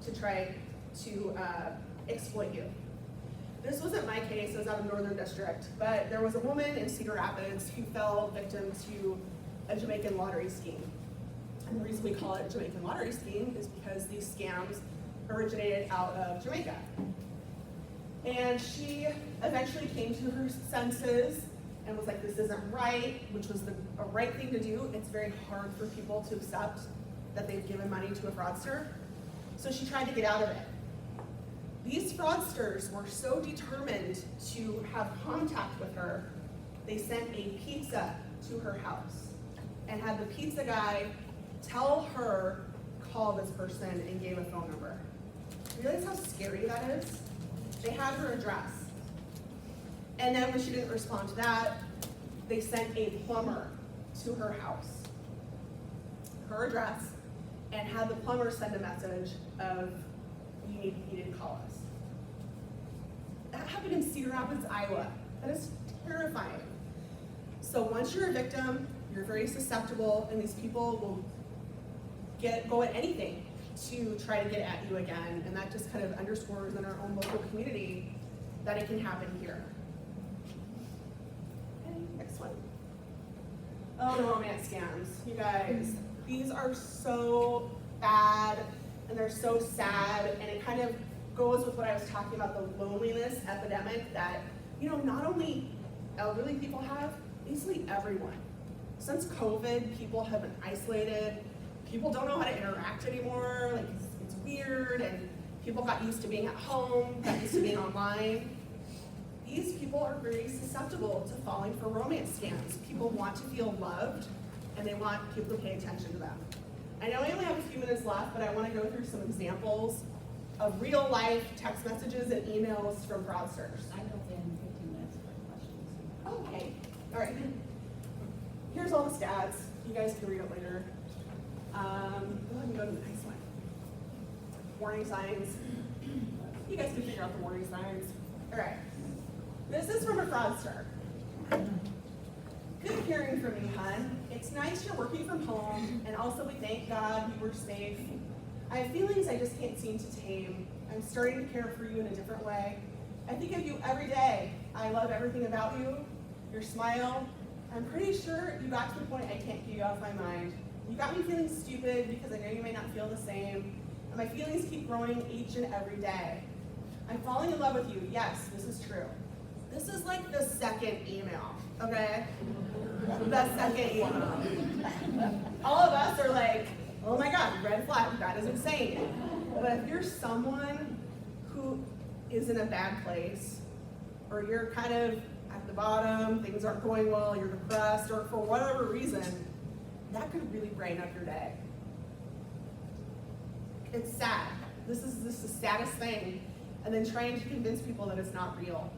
to try to exploit you. This wasn't my case, it was out of Northern District, but there was a woman in Cedar Rapids who fell victim to a Jamaican lottery scheme. And the reason we call it a Jamaican lottery scheme is because these scams originated out of Jamaica. And she eventually came to her senses and was like, this isn't right, which was a right thing to do. It's very hard for people to accept that they've given money to a fraudster. So she tried to get out of it. These fraudsters were so determined to have contact with her, they sent a pizza to her house and had the pizza guy tell her, call this person, and gave a phone number. You realize how scary that is? They had her address. And then when she didn't respond to that, they sent a plumber to her house, her address, and had the plumber send a message of, you need to call us. That happened in Cedar Rapids, Iowa. That is terrifying. So once you're a victim, you're very susceptible, and these people will go at anything to try to get at you again, and that just kind of underscores in our own local community that it can happen here. Okay, next one. Oh, the romance scams. You guys, these are so bad, and they're so sad, and it kind of goes with what I was talking about, the loneliness epidemic that, not only elderly people have, basically everyone. Since COVID, people have been isolated. People don't know how to interact anymore. Like, it's weird, and people got used to being at home, got used to being online. These people are very susceptible to falling for romance scams. People want to feel loved, and they want people to pay attention to them. I know I only have a few minutes left, but I want to go through some examples of real life text messages and emails from fraudsters. I built in 15 minutes for questions. Oh, okay, all right. Here's all the stats. You guys can read it later. Go ahead and go to the next one. Warning signs. You guys can figure out the warning signs. All right. This is from a fraudster. Good hearing from you, hon. It's nice you're working from home, and also we thank God you were safe. I have feelings I just can't seem to tame. I'm starting to care for you in a different way. I think of you every day. I love everything about you, your smile. I'm pretty sure you got to the point I can't get you off my mind. You got me feeling stupid because I know you may not feel the same, and my feelings keep growing each and every day. I'm falling in love with you. Yes, this is true. This is like the second email, okay? The second email. All of us are like, oh my God, red flag, that is insane. But if you're someone who is in a bad place, or you're kind of at the bottom, things aren't going well, you're depressed, or for whatever reason, that could really brighten up your day. It's sad. This is the saddest thing. And then trying to convince people that it's not real.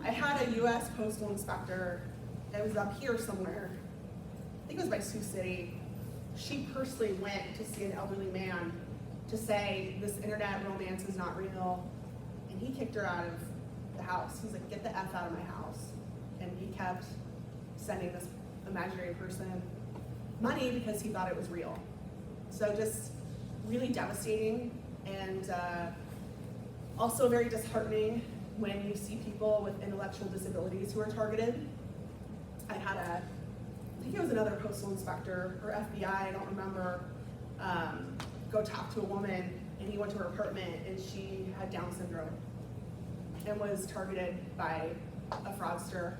I had a US postal inspector, it was up here somewhere, I think it was by Sioux City. She personally went to see an elderly man to say, this internet romance is not real, and he kicked her out of the house. He's like, get the F out of my house. And he kept sending this imaginary person money because he thought it was real. So just really devastating, and also very disheartening when you see people with intellectual disabilities who are targeted. I think it was another postal inspector or FBI, I don't remember, go talk to a woman, and he went to her apartment and she had Down syndrome and was targeted by a fraudster.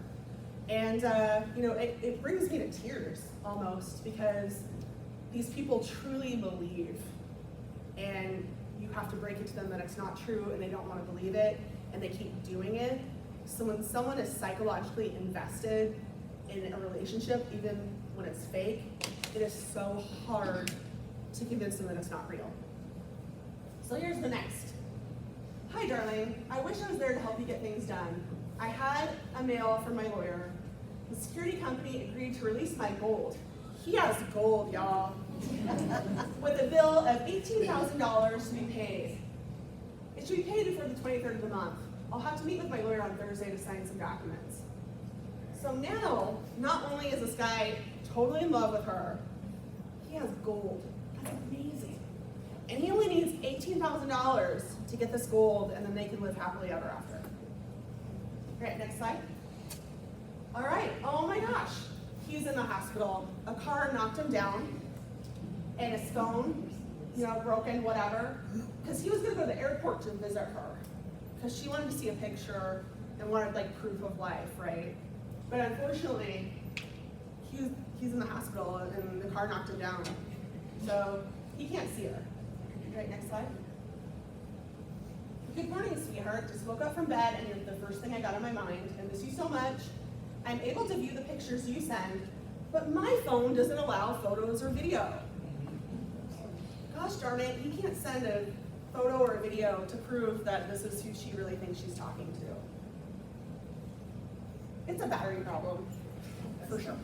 And it brings me to tears almost, because these people truly believe, and you have to break it to them that it's not true, and they don't want to believe it, and they keep doing it. So when someone is psychologically invested in a relationship, even when it's fake, it is so hard to convince them that it's not real. So here's the next. Hi, darling. I wish I was there to help you get things done. I had a mail from my lawyer. The security company agreed to release my gold. He has gold, y'all. With a bill of $18,000 to be paid. It should be paid before the 23rd of the month. I'll have to meet with my lawyer on Thursday to sign some documents. So now, not only is this guy totally in love with her, he has gold. That's amazing. And he only needs $18,000 to get this gold, and then they can live happily ever after. All right, next slide. All right, oh my gosh. He's in the hospital. A car knocked him down, and his phone, broken, whatever, because he was gonna go to the airport to visit her, because she wanted to see a picture and wanted proof of life, right? But unfortunately, he's in the hospital and the car knocked him down. So he can't see her. Right, next slide. Good morning, sweetheart. Just woke up from bed and you're the first thing I got on my mind. I miss you so much. I'm able to view the pictures you send, but my phone doesn't allow photos or video. Gosh darn it, you can't send a photo or a video to prove that this is who she really thinks she's talking to. It's a battery problem, for sure.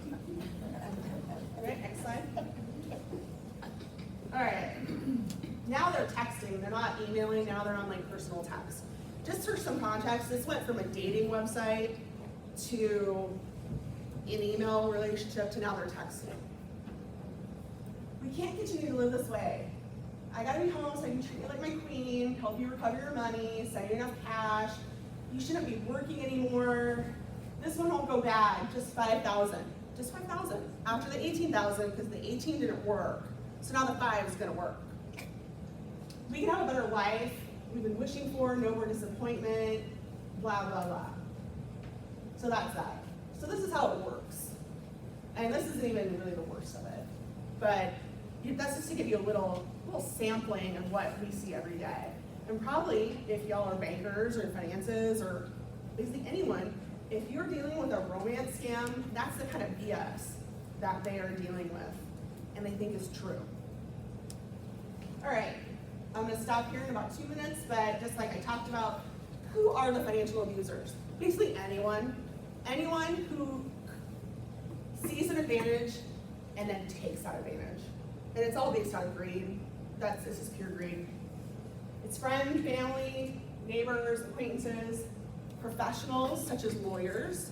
All right, next slide. All right, now they're texting, they're not emailing, now they're on personal text. Just for some context, this went from a dating website to an email relationship to now they're texting. We can't continue to live this way. I gotta be home so I can treat you like my queen, help you recover your money, send you enough cash. You shouldn't be working anymore. This one won't go bad, just 5,000. Just 5,000. After the 18,000, because the 18 didn't work. So now the 5 is gonna work. We can have a better life we've been wishing for, no more disappointment, blah, blah, blah. So that's that. So this is how it works. And this isn't even really the worst of it. But that's just to give you a little sampling of what we see every day. And probably, if y'all are bankers or finances or basically anyone, if you're dealing with a romance scam, that's the kind of BS that they are dealing with and they think is true. All right, I'm gonna stop here in about 2 minutes, but just like I talked about, who are the financial abusers? Basically anyone who sees an advantage and then takes that advantage. And it's all based on greed. This is pure greed. It's friends, family, neighbors, acquaintances, professionals such as lawyers,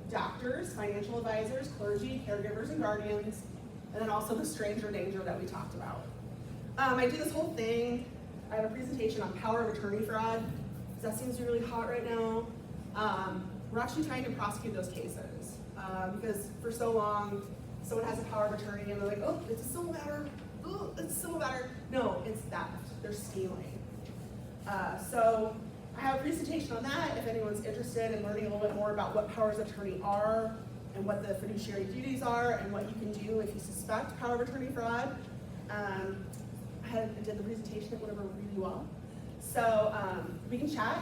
doctors, financial advisors, clergy, caregivers, and guardians, and then also the stranger danger that we talked about. I do this whole thing. I have a presentation on power of attorney fraud, because that seems really hot right now. We're actually trying to prosecute those cases, because for so long, someone has a power of attorney and they're like, oh, it's a civil matter, oh, it's a civil matter. No, it's theft, they're stealing. So I have a presentation on that if anyone's interested in learning a little bit more about what powers of attorney are and what the fiduciary duties are and what you can do if you suspect power of attorney fraud. I did the presentation, it went over really well. So we can chat,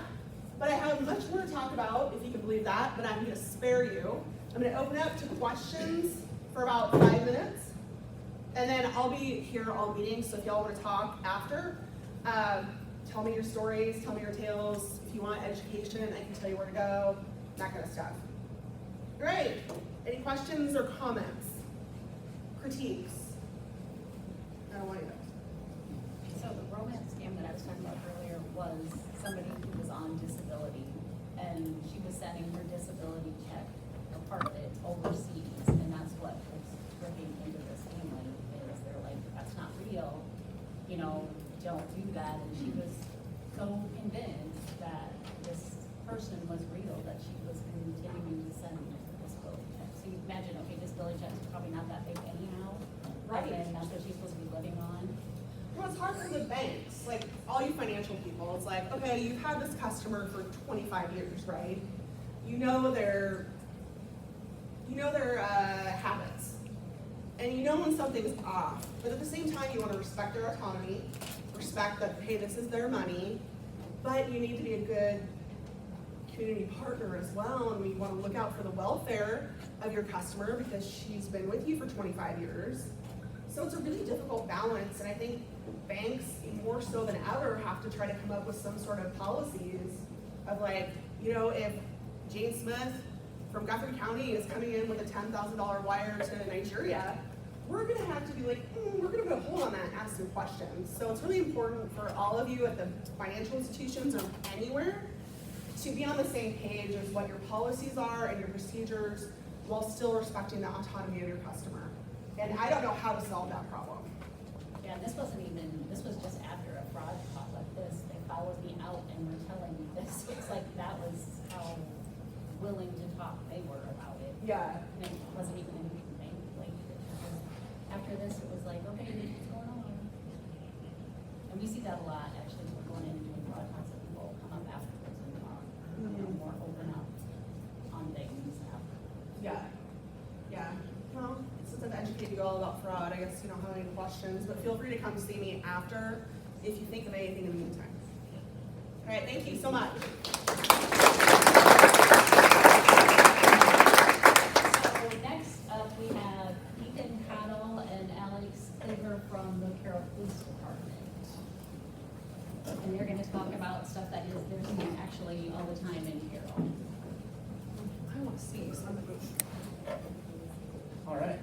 but I have much more to talk about, if you can believe that, but I'm gonna spare you. I'm gonna open up to questions for about 5 minutes, and then I'll be here all meeting, so if y'all wanna talk after, tell me your stories, tell me your tales. If you want education, I can tell you where to go. that kind of stuff. Great. Any questions or comments? Critiques? I don't want to. So the romance scam that I was talking about earlier was somebody who was on disability, and she was sending her disability check, or part of it, overseas, and that's what was ripping into this family, is they're like, that's not real, you know, don't do that, and she was so convinced that this person was real, that she was continuing to send disability checks. So you imagine, okay, disability checks are probably not that big anyhow, Right. and that's what she's supposed to be living on. Well, it's hard for the banks, like all you financial people. It's like, okay, you've had this customer for 25 years, right? You know their habits, and you know when something's off. But at the same time, you want to respect their autonomy, respect that hey, this is their money, but you need to be a good community partner as well, and we want to look out for the welfare of your customer because she's been with you for 25 years. So it's a really difficult balance, and I think banks, more so than ever, have to try to come up with some sort of policies of like, you know, if Jane Smith from Guthrie County is coming in with a $10,000 wire to Nigeria, we're gonna have to be like, we're gonna put a hold on that and ask some questions. So it's really important for all of you at the financial institutions or anywhere to be on the same page as what your policies are and your procedures while still respecting the autonomy of your customer. And I don't know how to solve that problem. Yeah, and this was just after a fraud call like this. They followed me out and were telling me this. It's like that was how willing to talk they were about it. Yeah. And it wasn't even anything bank related. After this, it was like, okay, what's going on? And we see that a lot, actually, we're going in and doing fraud talks that people come up afterwards and talk, you know, more open up on things after. Yeah. Yeah. Well, since I've educated you all about fraud, I guess you don't have any questions, but feel free to come see me after if you think of anything in the meantime. All right, thank you so much. So next up, we have Ethan Carroll and Alex Cleaver from the Carroll Police Department. And they're gonna talk about stuff that is, they're seeing actually all the time in Carroll. I want to see something. All right,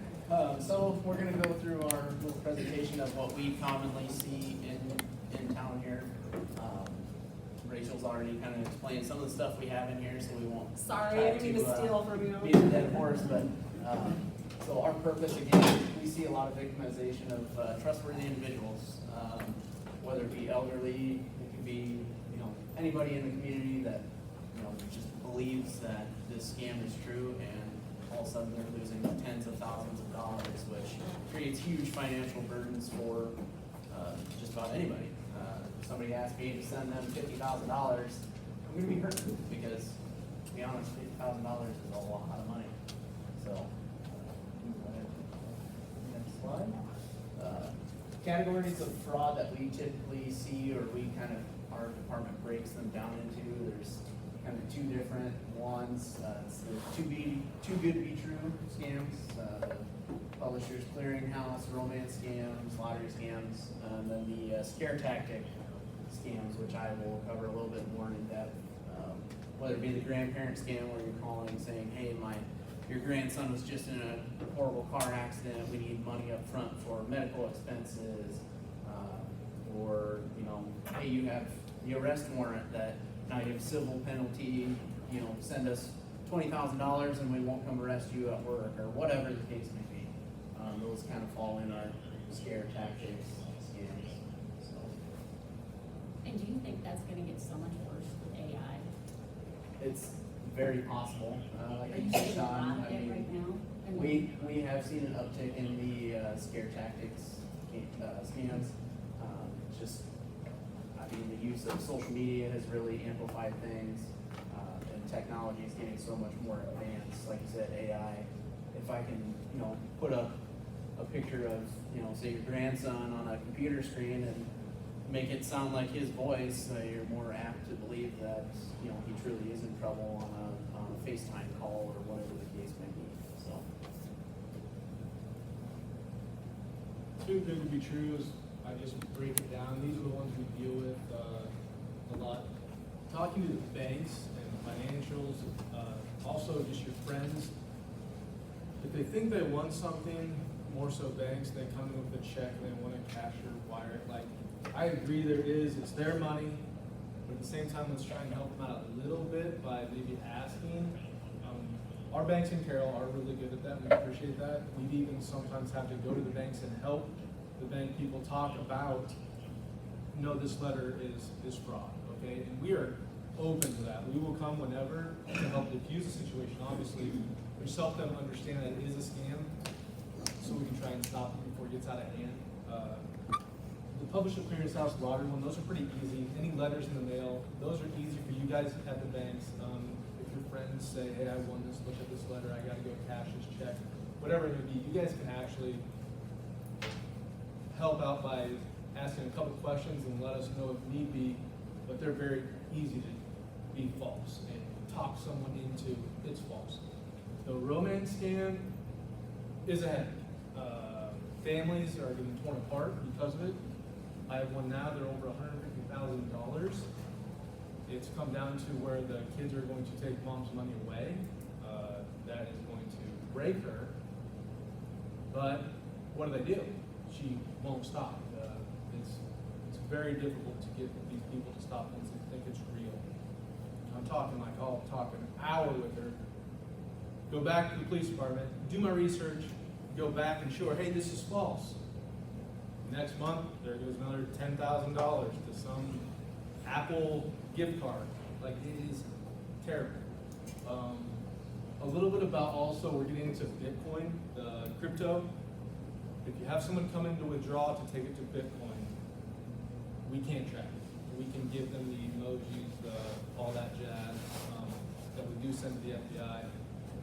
so we're gonna go through our little presentation of what we commonly see in town here. Rachel's already kind of explained some of the stuff we have in here, so we won't. Sorry, I didn't mean to steal from you. Beat the dead horse, but, so our purpose, again, we see a lot of victimization of trustworthy individuals, whether it be elderly, it could be, you know, anybody in the community that, you know, just believes that this scam is true, and all of a sudden they're losing tens of thousands of dollars, which creates huge financial burdens for just about anybody. If somebody asks me to send them $50,000, I'm gonna be hurt because, to be honest, $50,000 is a lot of money. So, next slide. Categories of fraud that we typically see, or we kind of, our department breaks them down into. There's kind of two different ones. It's the too good to be true scams, publishers clearinghouse, romance scams, lottery scams, and then the scare tactic scams, which I will cover a little bit more in depth. Whether it be the grandparent scam where you're calling saying, hey, your grandson was just in a horrible car accident, we need money up front for medical expenses, or, you know, hey, you have the arrest warrant that now you have civil penalty, you know, send us $20,000 and we won't come arrest you at work, or whatever the case may be. Those kind of fall in our scare tactics scams. So. And do you think that's gonna get so much worse with AI? It's very possible. Like Are you you said, seeing a lot Sean, of I it mean, right now? And we have seen an uptick in the scare tactics scams. Just, I mean, the use of social media has really amplified things, and technology is getting so much more advanced. Like you said, AI. If I can, you know, put up a picture of, you know, say your grandson on a computer screen and make it sound like his voice, you're more apt to believe that, you know, he truly is in trouble on a FaceTime call or whatever the case may be. So. Too good to be true is, I just break it down. These are the ones we deal with a lot. Talking to the banks and financials, also just your friends. If they think they want something, more so banks, they come in with a check and they want to cash or wire it. Like, I agree it's their money, but at the same time, let's try and help them out a little bit by maybe asking. Our banks in Carroll are really good at that, we appreciate that. We've even sometimes had to go to the banks and help the bank people talk about, no, this letter is fraud, okay? And we are open to that. We will come whenever to help diffuse the situation. Obviously, we just help them understand that it is a scam, so we can try and stop it before it gets out of hand. The publish a clearinghouse lottery one, those are pretty easy. Any letters in the mail, those are easy for you guys at the banks. If your friends say, hey, I won this, look at this letter, I gotta go cash this check, whatever it may be, you guys can actually help out by asking a couple questions and let us know if need be, but they're very easy to be false and talk someone into it's false. The romance scam is a headache. Families are getting torn apart because of it. I have one now, they're over $150,000. It's come down to where the kids are going to take mom's money away. That is going to break her. But what do? She won't stop. It's very difficult to get these people to stop once they think it's real. I'm talking like I'll talk an hour with her. Go back to the police department, do my research, go back and show her, hey, this is false. Next month, there goes another $10,000 to some Apple gift card. Like, it is terrible. A little bit about also, we're getting into Bitcoin, the crypto. If you have someone come in to withdraw to take it to Bitcoin, we can't track it. We can give them the emojis, all that jazz that we do send to the FBI.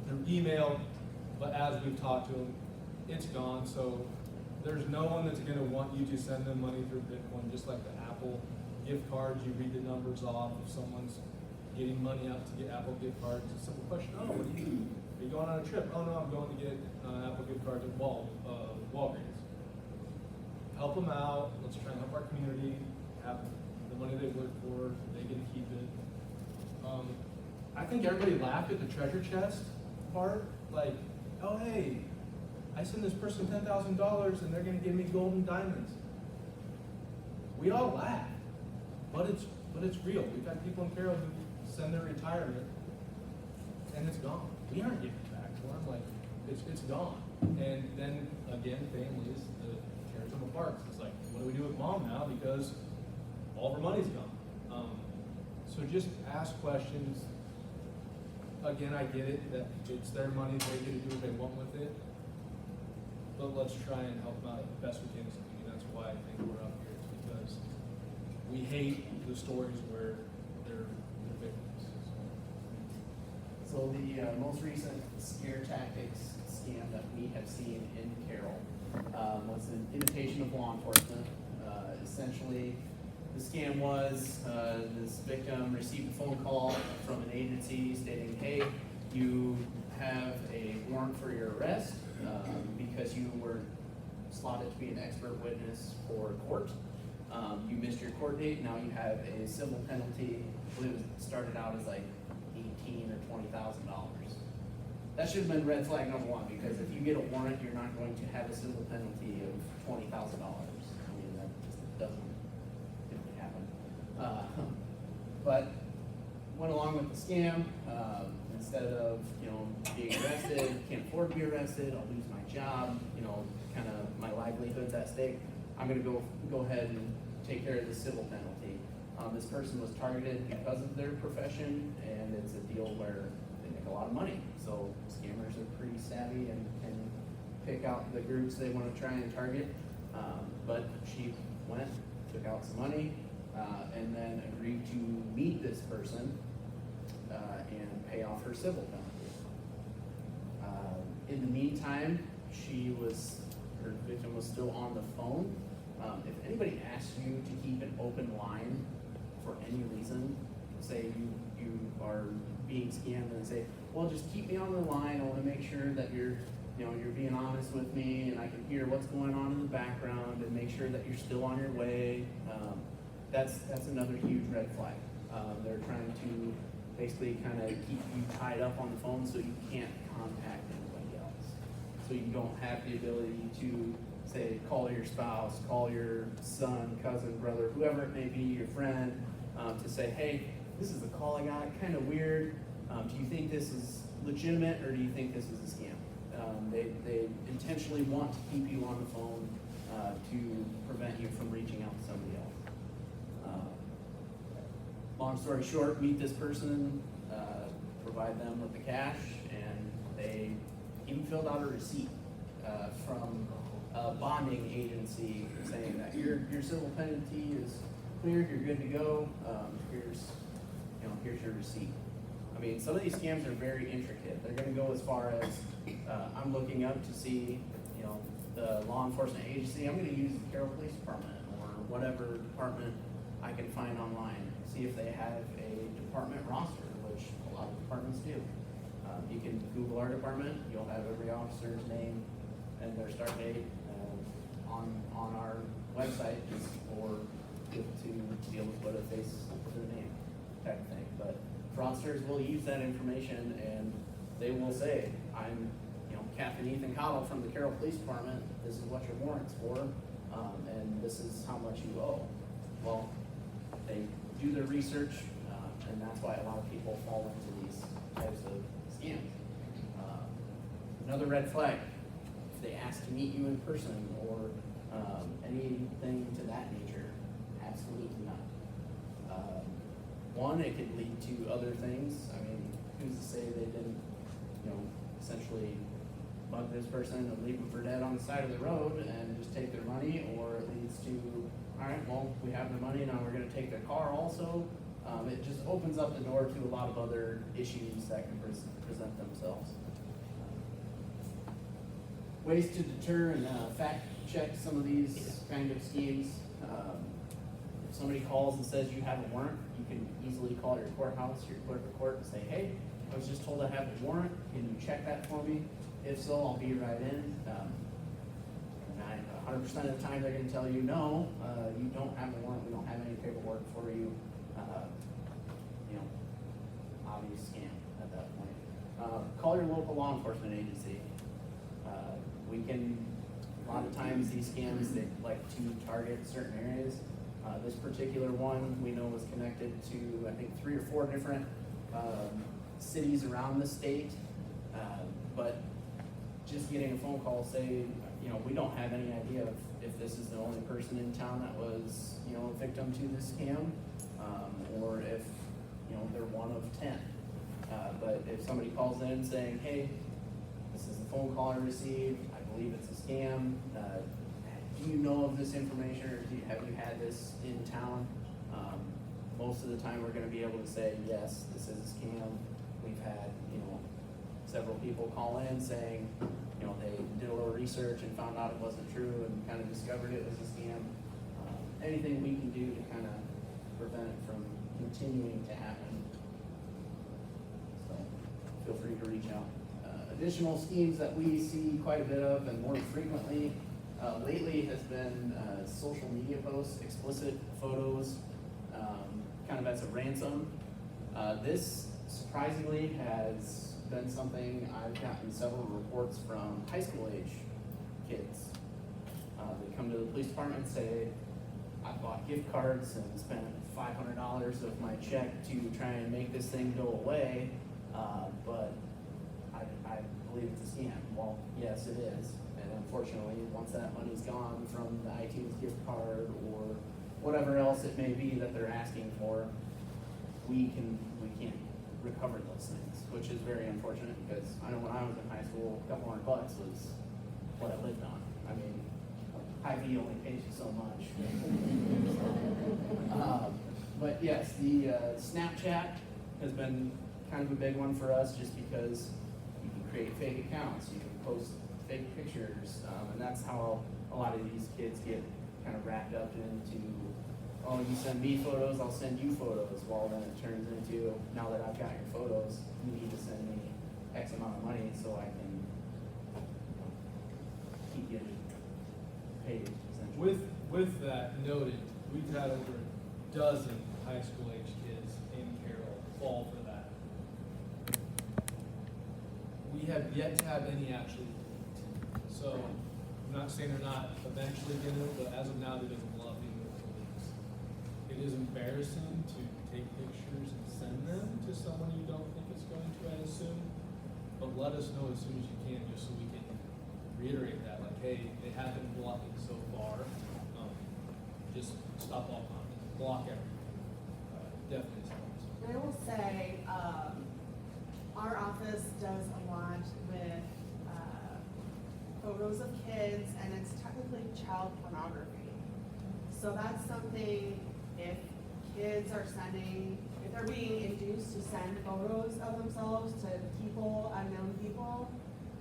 Their email, but as we've talked to them, it's gone. So there's no one that's going to want you to send them money through Bitcoin, just like the Apple gift cards. You read the numbers off. If someone's getting money out to get Apple gift cards, it's a simple question. Oh, what do you do? Are you going on a trip? Oh no, I'm going to get Apple gift cards at Walgreens. Help them out. Let's try and help our community have the money they work for. They get to keep it. I think everybody laughed at the treasure chest part. Like, oh hey, I send this person $10,000 and they're going to give me gold and diamonds. We all laugh, but it's real. We've had people in Carroll who send their retirement and it's gone. We aren't giving it back to them. Like, it's gone. And then again, families that tears them apart. It's like, what do we do with mom now? Because all of her money's gone. So just ask questions. Again, I get it that it's their money, they get to do what they want with it. But let's try and help them out the best we can as a community. That's why I think we're up here. It's because we hate the stories where they're victims. So the most recent scare tactics scam that we have seen in Carroll was an imitation of law enforcement. Essentially, the scam was this victim received a phone call from an agency stating, hey, you have a warrant for your arrest because you were slotted to be an expert witness for court. You missed your court date, now you have a civil penalty. I believe it started out as like $18,000 or $20,000. That should have been red flag number one, because if you get a warrant, you're not going to have a civil penalty of $20,000. I mean, that just doesn't typically happen. But went along with the scam. Instead of, being arrested, can't afford to be arrested, I'll lose my job, kind of my livelihood's at stake. I'm gonna go ahead and take care of the civil penalty. This person was targeted because of their profession, and it's a deal where they make a lot of money. So scammers are pretty savvy and can pick out the groups they want to try and target. But she went, took out some money, and then agreed to meet this person and pay off her civil penalty. In the meantime, her victim was still on the phone. If anybody asks you to keep an open line for any reason, say you are being scammed and say, well, just keep me on the line, I want to make sure that you're being honest with me and I can hear what's going on in the background and make sure that you're still on your way. That's another huge red flag. They're trying to basically kind of keep you tied up on the phone so you can't contact anybody else. So you don't have the ability to say, call your spouse, call your son, cousin, brother, whoever it may be, your friend, to say, hey, this is the call I got, kind of weird. Do you think this is legitimate or do you think this is a scam? They intentionally want to keep you on the phone to prevent you from reaching out to somebody else. Long story short, meet this person, provide them with the cash, and they even filled out a receipt from a bonding agency saying that your civil penalty is cleared, you're good to go. Here's your receipt. I mean, some of these scams are very intricate. They're going to go as far as I'm looking up to see, the law enforcement agency. I'm going to use the Carroll Police Department or whatever department I can find online. See if they have a department roster, which a lot of departments do. You can Google our department. You'll have every officer's name and their start date on our website, just for to be able to put a face to the name type of thing. But fraudsters will use that information and they will say, I'm Captain Ethan Carroll from the Carroll Police Department, this is what your warrant's for, and this is how much you owe. Well, they do their research, and that's why a lot of people fall into these types of scams. Another red flag, if they ask to meet you in person or anything to that nature, absolutely not. One, it could lead to other things. I mean, who's to say they didn't, essentially bug this person and leave them for dead on the side of the road and just take their money, or it leads to, all right, well, we have their money, now we're gonna take their car also. It just opens up the door to a lot of other issues that can present themselves. Ways to deter and fact check some of these kind of schemes. If somebody calls and says you have a warrant, you can easily call your courthouse, your clerk of court, and say, hey, I was just told I have a warrant, can you check that for me? If so, I'll be right in. 100% of the time they're gonna tell you, no, you don't have a warrant, we don't have any paperwork for you. Obvious scam at that point. Call your local law enforcement agency. A lot of times these scams, they like to target certain areas. This particular one we know was connected to, I think, 3 or 4 different cities around the state. But just getting a phone call say, we don't have any idea if this is the only person in town that was, a victim to this scam, or if, they're one of 10. But if somebody calls in saying, hey, this is the phone call I received, I believe it's a scam, do you know of this information, or have you had this in town? Most of the time we're gonna be able to say, yes, this is a scam. We've had, several people call in saying, they did a little research and found out it wasn't true and kind of discovered it was a scam. Anything we can do to kind of prevent it from continuing to happen. So feel free to reach out. Additional schemes that we see quite a bit of and more frequently lately has been social media posts, explicit photos, kind of as a ransom. This surprisingly has been something I've gotten several reports from high school age kids. They come to the police department and say, I bought gift cards and spent $500 of my check to try and make this thing go away, but I believe it's a scam. Well, yes, it is. And unfortunately, once that money's gone from the iTunes gift card or whatever else it may be that they're asking for, we can't recover those things, which is very unfortunate because I know when I was in high school, a couple $100 was what I lived on. I mean, Hy-Vee only pays you so much. But yes, the Snapchat has been kind of a big one for us just because you can create fake accounts, you can post fake pictures, and that's how a lot of these kids get kind of wrapped up into, oh, you send me photos, I'll send you photos. Well, then it turns into, now that I've got your photos, you need to send me X amount of money so I can keep getting paid, essentially. With that noted, we've had over a dozen high school age kids in Carroll fall for that We have yet to have any actually leaked. So I'm not saying they're not eventually gonna, but as of now, they've been bluffing with the leaks. It is embarrassing to take pictures and send them to someone you don't think is going to, I assume. But let us know as soon as you can, just so we can reiterate that, like, hey, they have been blocking so far. Just stop all content, block everything. Definitely stops. And I will say, our office does a lot with, photos of kids, and it's technically child pornography. So that's something, if kids are sending, if they're being induced to send photos of themselves to people, unknown people,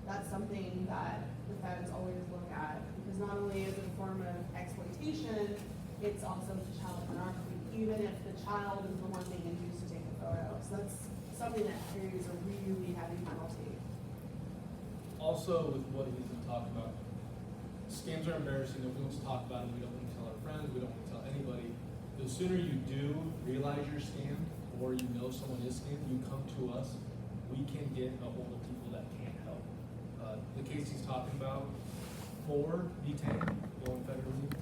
that's something that the feds always look at, because not only is it a form of exploitation, it's also child pornography, even if the child is the one being induced to take the photo. So that's something that carries a really heavy penalty. Also, with what he's been talking about, scams are embarrassing, nobody wants to talk about them, we don't want to tell our friends, we don't want to tell anybody. The sooner you do realize you're scammed, or you know someone is scammed, you come to us, we can get a hold of people that can help. The case he's talking about, 4 detained, going federally,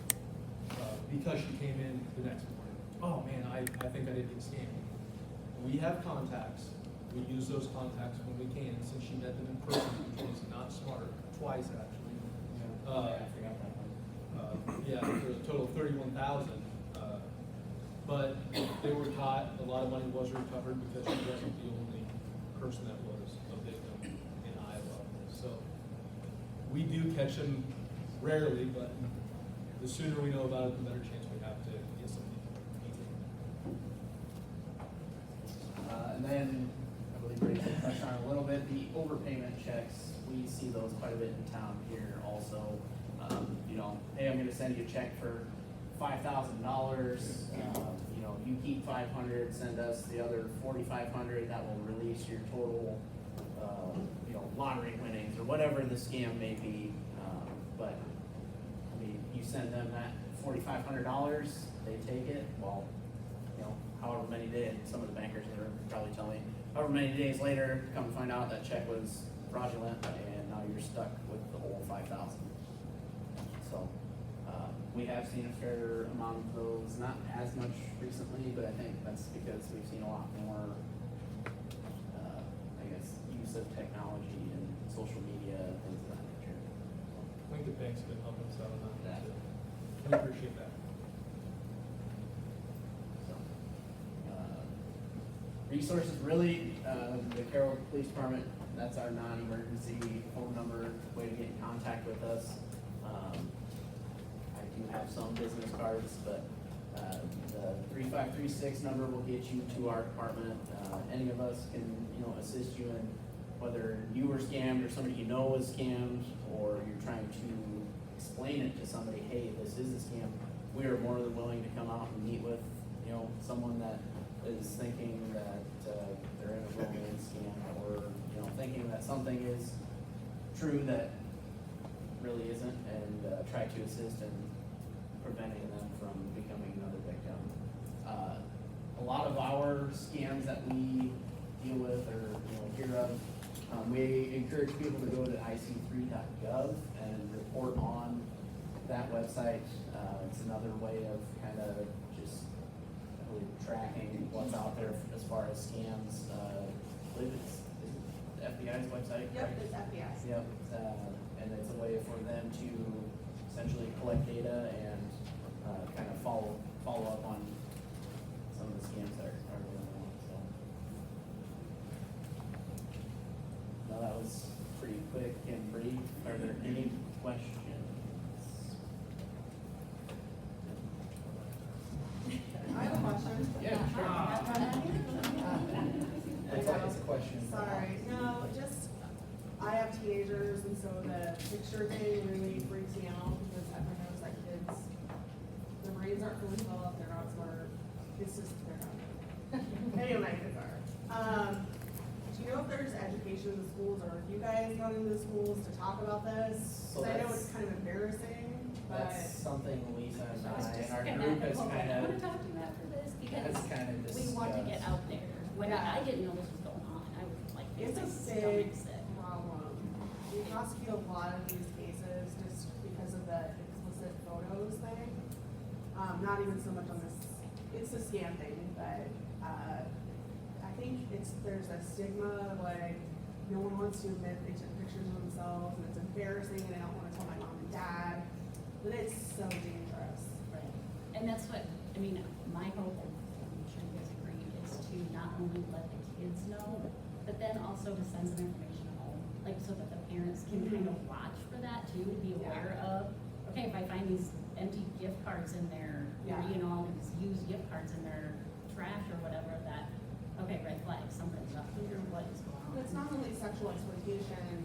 because she came in the next morning. Oh man, I think I did get scammed. We have contacts. We use those contacts when we can, since she met them in person, which was not smart, twice actually. I forgot that one. Yeah, for a total of 31,000. But they were caught, a lot of money was recovered because she wasn't the only person that was a victim in Iowa. So we do catch them rarely, but the sooner we know about it, the better chance we have to get some people. And then, I believe Rachel touched on it a little bit, the overpayment checks, we see those quite a bit in town here also. You know, hey, I'm gonna send you a check for $5,000, you know, you keep 500, send us the other 4,500, that will release your total, you know, lottery winnings, or whatever the scam may be. But, I mean, you send them that $4,500, they take it, well, you know, however many days, some of the bankers are probably telling me, however many days later, come to find out that check was fraudulent, and now you're stuck with the whole 5,000. So, we have seen a fair amount of those, not as much recently, but I think that's because we've seen a lot more, I guess, use of technology and social media, things of that nature. I think the bank's been helping us out on that. Yeah. We appreciate that. So, resources, really, the Carroll Police Department, that's our non-emergency phone number, way to get in contact with us. I do have some business cards, but the 3536 number will get you to our department. Any of us can, you know, assist you in whether you were scammed or somebody you know was scammed, or you're trying to explain it to somebody, hey, this is a scam. We are more than willing to come out and meet with, you know, someone that is thinking that they're in a romance scam, or, you know, thinking that something is true that really isn't, and try to assist in preventing them from becoming another victim. A lot of our scams that we deal with or, you know, hear of, we encourage people to go to ic3.gov and report on that website. It's another way of kind of just, I believe, tracking what's out there as far as scams. I believe it's the FBI's website, Yep, right? it's FBI. Yep, and it's a way for them to essentially collect data and kind of follow up on some of the scams that are going on, so. No, that was pretty quick and brief. Are there any questions? I have a question. Yeah, That's why it's a question. Sorry, no, just, I have teenagers, and so the picture thing really freaks me out, because everyone knows that kids, their brains aren't fully developed, they're not smart, it's just, they're not. Any of my kids are. Do you know if there's education in the schools, or if you guys gone into the schools to talk about this? So 'Cause I know that's- it's kind of embarrassing, but. That's something Lisa and I was I, just and our gonna- group has okay, kind I wanna of, talk to you after this, has because kind of we want to get discussed. out there. When Yeah. I didn't know this was going on, I was like, It's a my stomach big sick. problem. prosecute a lot of these cases just because of the explicit photos thing. Not even so much on this, it's a scam thing, but, I think there's a stigma of like, no one wants to admit they took pictures of themselves, and it's embarrassing, and I don't wanna tell my mom and dad, but it's so dangerous. Right. And that's what, I mean, my hope, and I'm sure you guys agree, is to not only let the kids know, but then also to send some information home, like so that the parents can kind of watch for that too, to be aware of, okay, if I find these empty gift cards in there, or, you know, these used gift cards in their trash or whatever, that, okay, red flag, something's up here, what is going on? But it's not only sexual exploitation,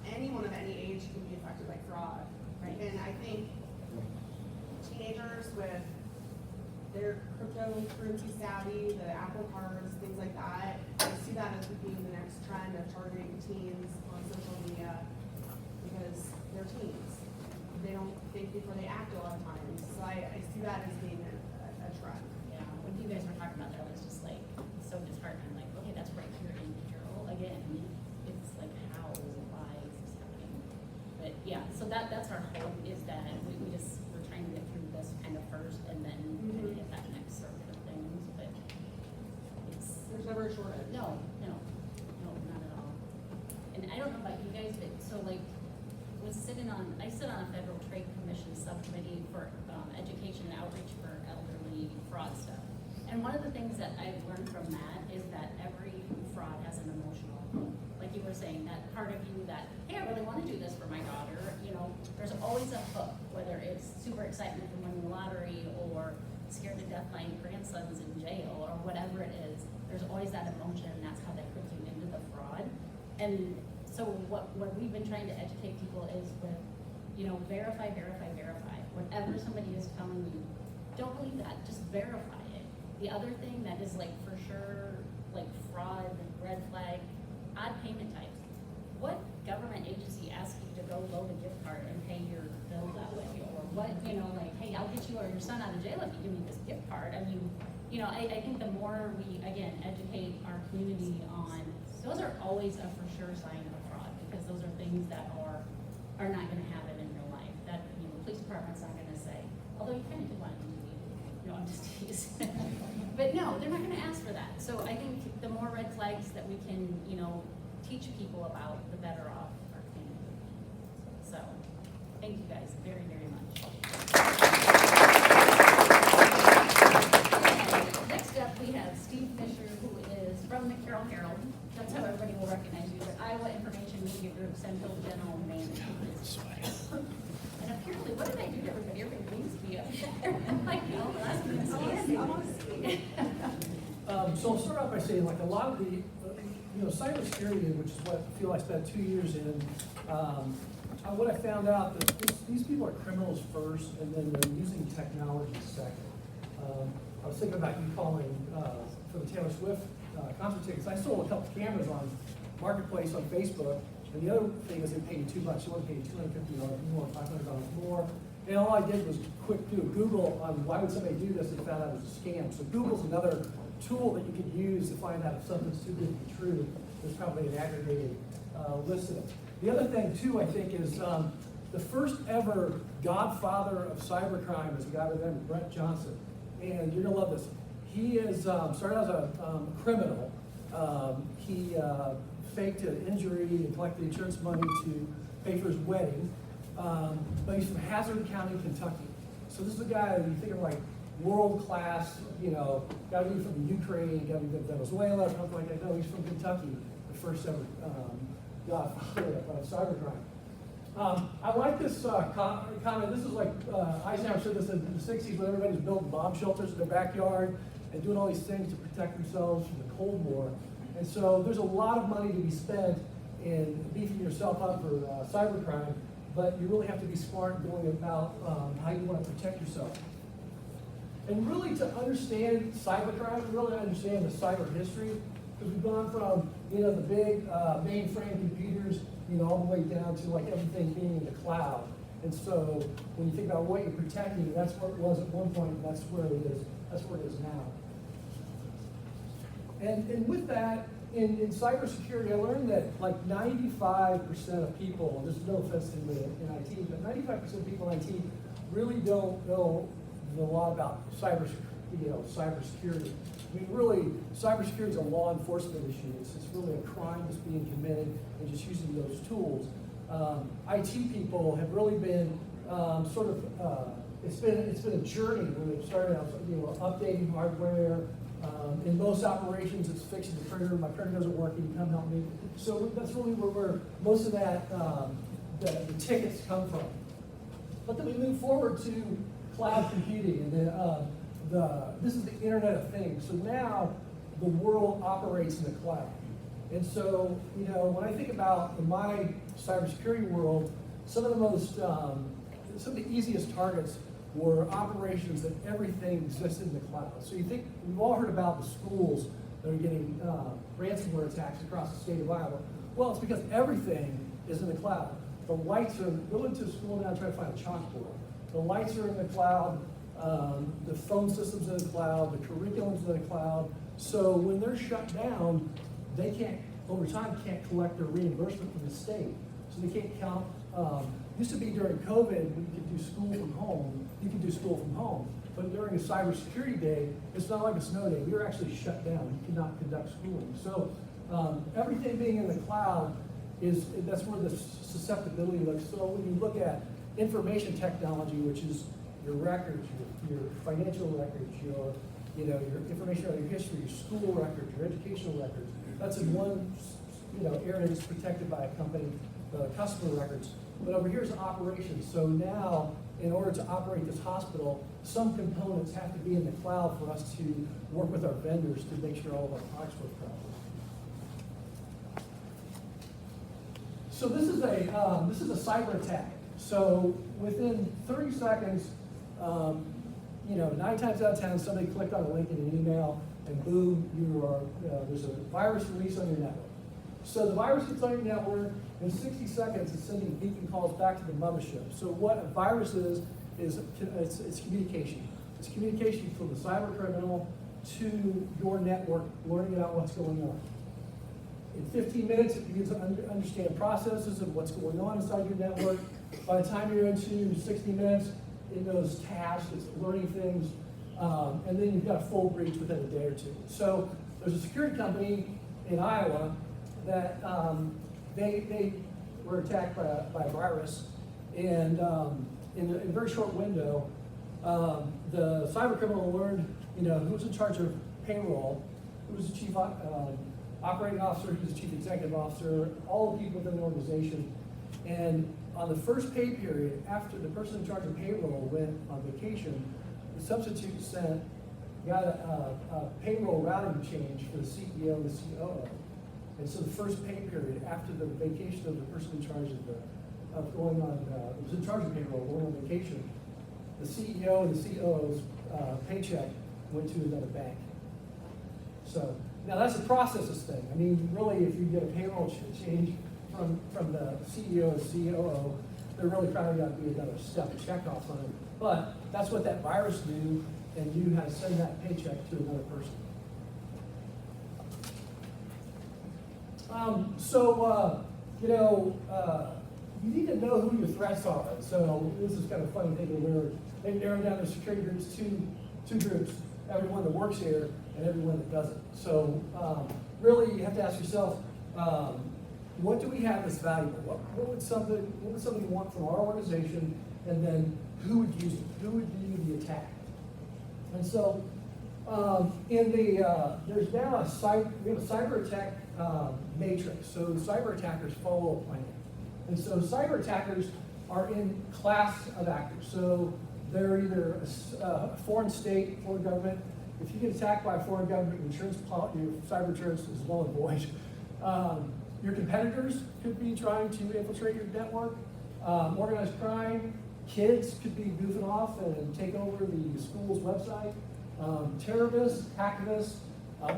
anyone of any age can be affected by fraud. Right. And I think teenagers with their cryptocurrency savvy, the Apple cards, things like that, I see that as being the next trend of targeting teens on social media because they're teens. They don't think before they act a lot of times. So I see that as being a trend. Yeah, when you guys were talking about that, I was just like, so disheartened, like, okay, that's right here in Carroll, again, it's like, how, why is this happening? But yeah, so that's our hope, is that we're trying to get through this kind of first, and then kind of hit that next circuit of things, but There's never a shortage. no, not at all. And I don't know about you guys, but so like, I sit on a Federal Trade Commission subcommittee for education and outreach for elderly fraud stuff. And one of the things that I've learned from that is that every fraud has an emotional hook. Like you were saying, that part of you that, hey, I really want to do this for my daughter, you know, there's always a hook, whether it's super excitement from winning the lottery or scared to death my grandson's in jail or whatever it is. There's always that emotion, and that's how that puts you into the fraud. And so what we've been trying to educate people is with, you know, verify. Whatever somebody is telling you, don't believe that, just verify it. The other thing that is like for sure, like fraud, red flag, odd payment types. What government agency asks you to go load a gift card and pay your bill that way? Or what, you know, like, hey, I'll get you or your son out of jail if you give me this gift card. I mean, you know, I think the more we, again, educate our community on, those are always a for sure sign of fraud, because those are things that are not gonna happen in real life, that, you know, the police department's not gonna say, although you kind of do want to do it. No, I'm just teasing. But no, they're not gonna ask for that. So I think the more red flags that we can, you know, teach people about, the better off our community. So, thank you guys very, very much. And next up, we have Steve Fisher, who is from the Carroll Herald. That's how everybody will recognize you, but Iowa Information Media Group Central General Manager. And apparently, what did I do to everybody? Everybody needs to be up there. Like, you know, the last minute. So I'll start off by saying, like, a lot of the, you know, cybersecurity, which is what I feel I spent 2 years in, what I found out that these people are criminals first, and then they're using technology second. I was thinking about you calling for the Taylor Swift concert tickets. I sold a couple cameras on Marketplace on Facebook, and the other thing is they pay you $2. You want to pay you $250 more, $500 more. And all I did was quick do a Google on why would somebody do this, and found out it was a scam. So Google's another tool that you could use to find out if something's too good to be true. There's probably an aggregated list of it. The other thing too, I think, is the first ever godfather of cybercrime is a guy by the name of Brett Johnson. And you're gonna love this. He is started as a criminal. He faked an injury and collected insurance money to pay for his wedding. But he's from Hazard County, Kentucky. So this is a guy that you think of like world class, you know, gotta be from the Ukraine, gotta be from Venezuela, or something like that. No, he's from Kentucky, the first ever godfather of cybercrime. I like this comment. This is like Eisenhower said this in the 60s when everybody's building bomb shelters in their backyard and doing all these things to protect themselves from the Cold War. And so there's a lot of money to be spent in beefing yourself up for cybercrime, but you really have to be smart in going about how you want to protect yourself. And really to understand cybercrime, and really understand the cyber history, because we've gone from, you know, the big mainframe computers, you know, all the way down to like everything being in the cloud. And so when you think about what you're protecting, that's where it was at one point, and that's where it is now. And with that, in cybersecurity, I learned that like 95% of people, and this is no offense to anybody in IT, but 95% of people in IT really don't know a lot about cybersecurity. I mean, really, cybersecurity is a law enforcement issue. It's really a crime that's being committed and just using those tools. IT people have really been it's been a journey where they've started out, updating hardware. In most operations, it's fixing the printer. My printer doesn't work. Can you come help me? So that's really where most of that the tickets come from. But then we move forward to cloud computing, and this is the Internet of Things. So now the world operates in the cloud. And so, when I think about in my cybersecurity world, some of the easiest targets were operations that everything existed in the cloud. So we've all heard about the schools that are getting ransomware attacks across the state of Iowa. Well, it's because everything is in the cloud. The lights are, go into a school now and try to find a chalkboard. The lights are in the cloud, the phone system's in the cloud, the curriculum's in the cloud. So when they're shut down, they can't collect their reimbursement from the state. So they can't count. Used to be during COVID, we could do school from home. You could do school from home. But during a cybersecurity day, it's not like a snow day. You're actually shut down. You cannot conduct schooling. So everything being in the cloud that's where the susceptibility looks. So when you look at information technology, which is your records, your financial records, your information on your history, your school records, your educational records, that's in one area that's protected by a company, customer records. But over here is operations. So now, in order to operate this hospital, some components have to be in the cloud for us to work with our vendors to make sure all of our products work properly. So this is a cyber attack. So within 30 seconds, 9 times out of 10, somebody clicked on a link in an email, and boom, there's a virus release on your network. So the virus gets on your network. In 60 seconds, it's sending beacon calls back to the mothership. So what a virus is it's communication. It's communication from the cyber criminal to your network, learning about what's going on. In 15 minutes, it begins to understand processes of what's going on inside your network. By the time you're into 60 minutes, it knows tasks, it's learning things, and then you've got a full breach within a day or two. So there's a security company in Iowa that they were attacked by a virus, and in a very short window, the cyber criminal learned, who was in charge of payroll, who was the chief operating officer, who was the chief executive officer, all the people within the organization. And on the first pay period, after the person in charge of payroll went on vacation, the substitute got a payroll routing change for the CEO and the COO. And so the first pay period after the vacation of the person in charge of going on, was in charge of payroll, going on vacation, the CEO and the COO's paycheck went to another bank. So now that's a processes thing. I mean, really, if you get a payroll change from the CEO and COO, there really probably got to be another step to check off on it. But that's what that virus knew, and knew how to send that paycheck to another person. You need to know who your threats are. So this is kind of funny thinking where they narrow down the security groups to two groups: everyone that works here and everyone that doesn't. So really, you have to ask yourself, what do we have that's valuable? What would somebody want from our organization, and then who would use it? Who would be the attack? And so there's now we have a cyber attack matrix. So the cyber attackers follow a plan. And so cyber attackers are in class of actors. So they're either a foreign state, foreign government. If you get attacked by a foreign government, your cyber insurance is null and void. Your competitors could be trying to infiltrate your network. Organized crime, kids could be goofing off and take over the school's website. Terrorists, hacktivists,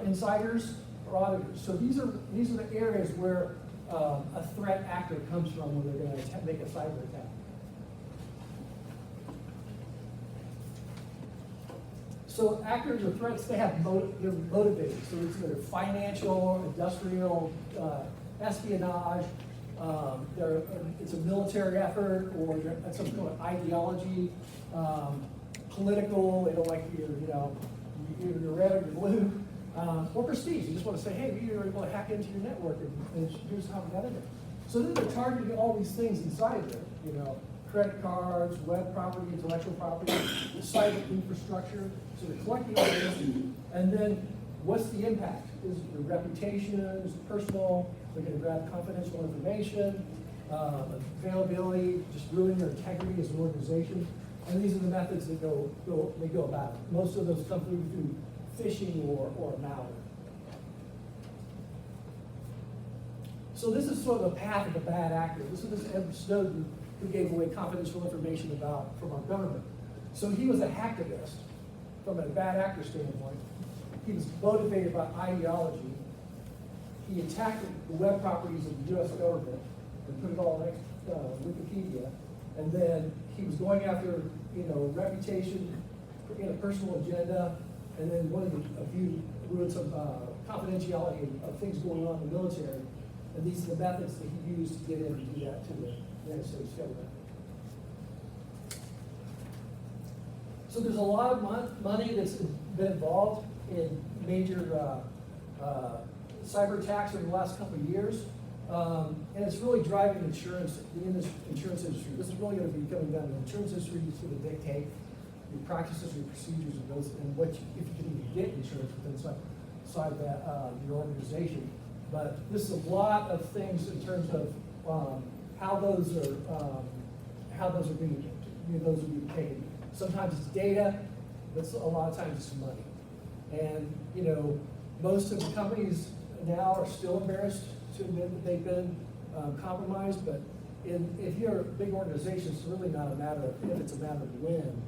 insiders, or auditors. So these are the areas where a threat actor comes from when they're going to make a cyber attack. So actors or threats, they're motivated. So it's either financial, industrial, espionage, it's a military effort, or it's some kind of ideology, political, they don't like you, either you're red or you're blue, or prestige. You just want to say, hey, we were able to hack into your network, and here's how we got in there. So then they're targeting all these things inside there, credit cards, web property, intellectual property, cyber infrastructure. So they're collecting all this, and then what's the impact? Is it your reputation? Is it personal? They're going to grab confidential information, availability, just ruin your integrity as an organization. And these are the methods that they go about it. Most of those come through phishing or malware. So this is sort of the path of a bad actor. This is Edward Snowden, who gave away confidential information from our government. So he was a hacktivist from a bad actor standpoint. He was motivated by ideology. He attacked the web properties of the U.S. government and put it all next to Wikipedia. And then he was going after, reputation, a personal agenda, and then wanted to ruin some confidentiality of things going on in the military. And these are the methods that he used to get in and do that to the United States government. So there's a lot of money that's been involved in major cyber attacks over the last couple of years. And it's really driving the insurance industry. This is really going to be coming down to the insurance industry. It's going to dictate your practices, your procedures, and what if you can even get insurance inside that your organization. But this is a lot of things in terms of how those are being paid. Sometimes it's data, but a lot of times it's money. And most of the companies now are still embarrassed to admit that they've been compromised. But if you're a big organization, it's really not a matter of if; it's a matter of when.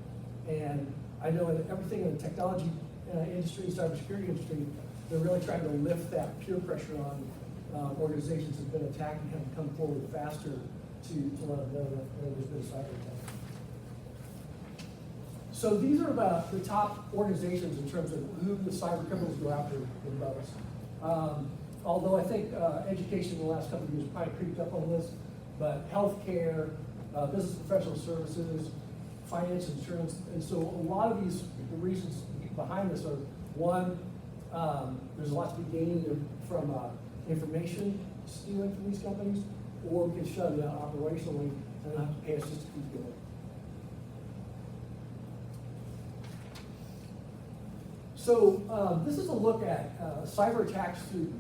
And I know in everything in the technology industry, cybersecurity industry, they're really trying to lift that peer pressure on organizations that have been attacked and have come forward faster to let them know that there's been a cyber attack. So these are the top organizations in terms of who the cyber criminals go after the most. Although I think education in the last couple of years probably creeped up on this, but healthcare, business professional services, finance, insurance, and so a lot of the reasons behind this are, one, there's a lot to be gained from information stealing from these companies, or we can shut it down operationally and not have to pay us just to keep going. So this is a look at cyber attacks through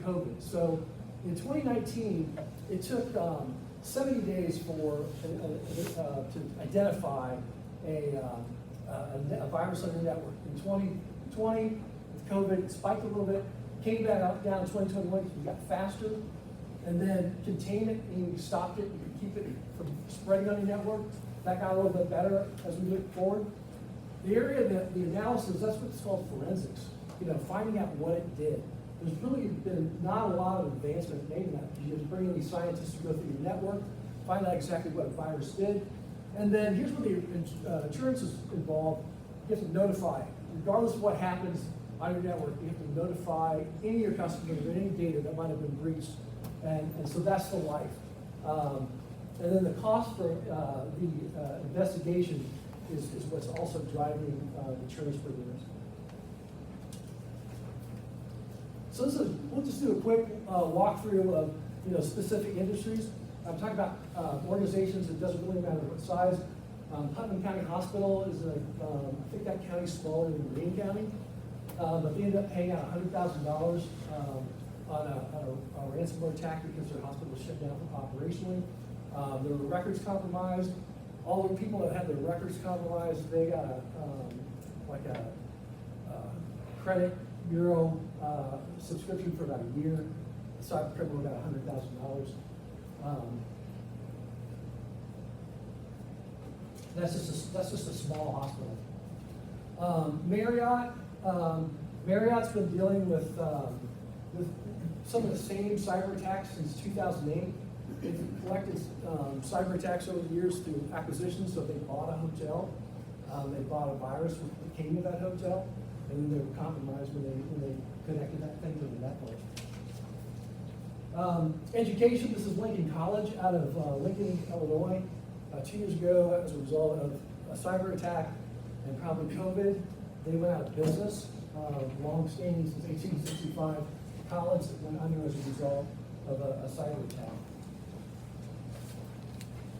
COVID. So in 2019, it took 70 days to identify a virus on your network. In 2020, with COVID, it spiked a little bit, came back up down in 2021 because we got faster, and then contained it, and you stopped it, you could keep it from spreading on your network. That got a little bit better as we look forward. The area that the analysis, that's what's called forensics, finding out what it did. There's really been not a lot of advancement made in that. You have to bring in these scientists to go through your network, find out exactly what a virus did. And then here's where the insurance is involved. You have to notify, regardless of what happens on your network, you have to notify any of your customers or any data that might have been breached. And so that's the life. And then the cost for the investigation is what's also driving insurance premiums. So we'll just do a quick walkthrough of specific industries. I'm talking about organizations. It doesn't really matter what size. Putnam County Hospital is I think that county's smaller than Greene County, but they ended up paying out $100,000 on a ransomware attack because their hospital was shut down operationally. There were records compromised. All the people that had their records compromised, they got a credit bureau subscription for about a year. The cyber criminal got $100,000. That's just a small hospital. Marriott's been dealing with some of the same cyber attacks since 2008. They've collected cyber attacks over the years through acquisitions, so they bought a hotel. They bought a virus that came with that hotel, and then they were compromised when they connected that thing to the network. Education, this is Lincoln College out of Lincoln, Illinois. 2 years ago, as a result of a cyber attack and probably COVID, they went out of business. Long-standing since 1865 college that went under as a result of a cyber attack.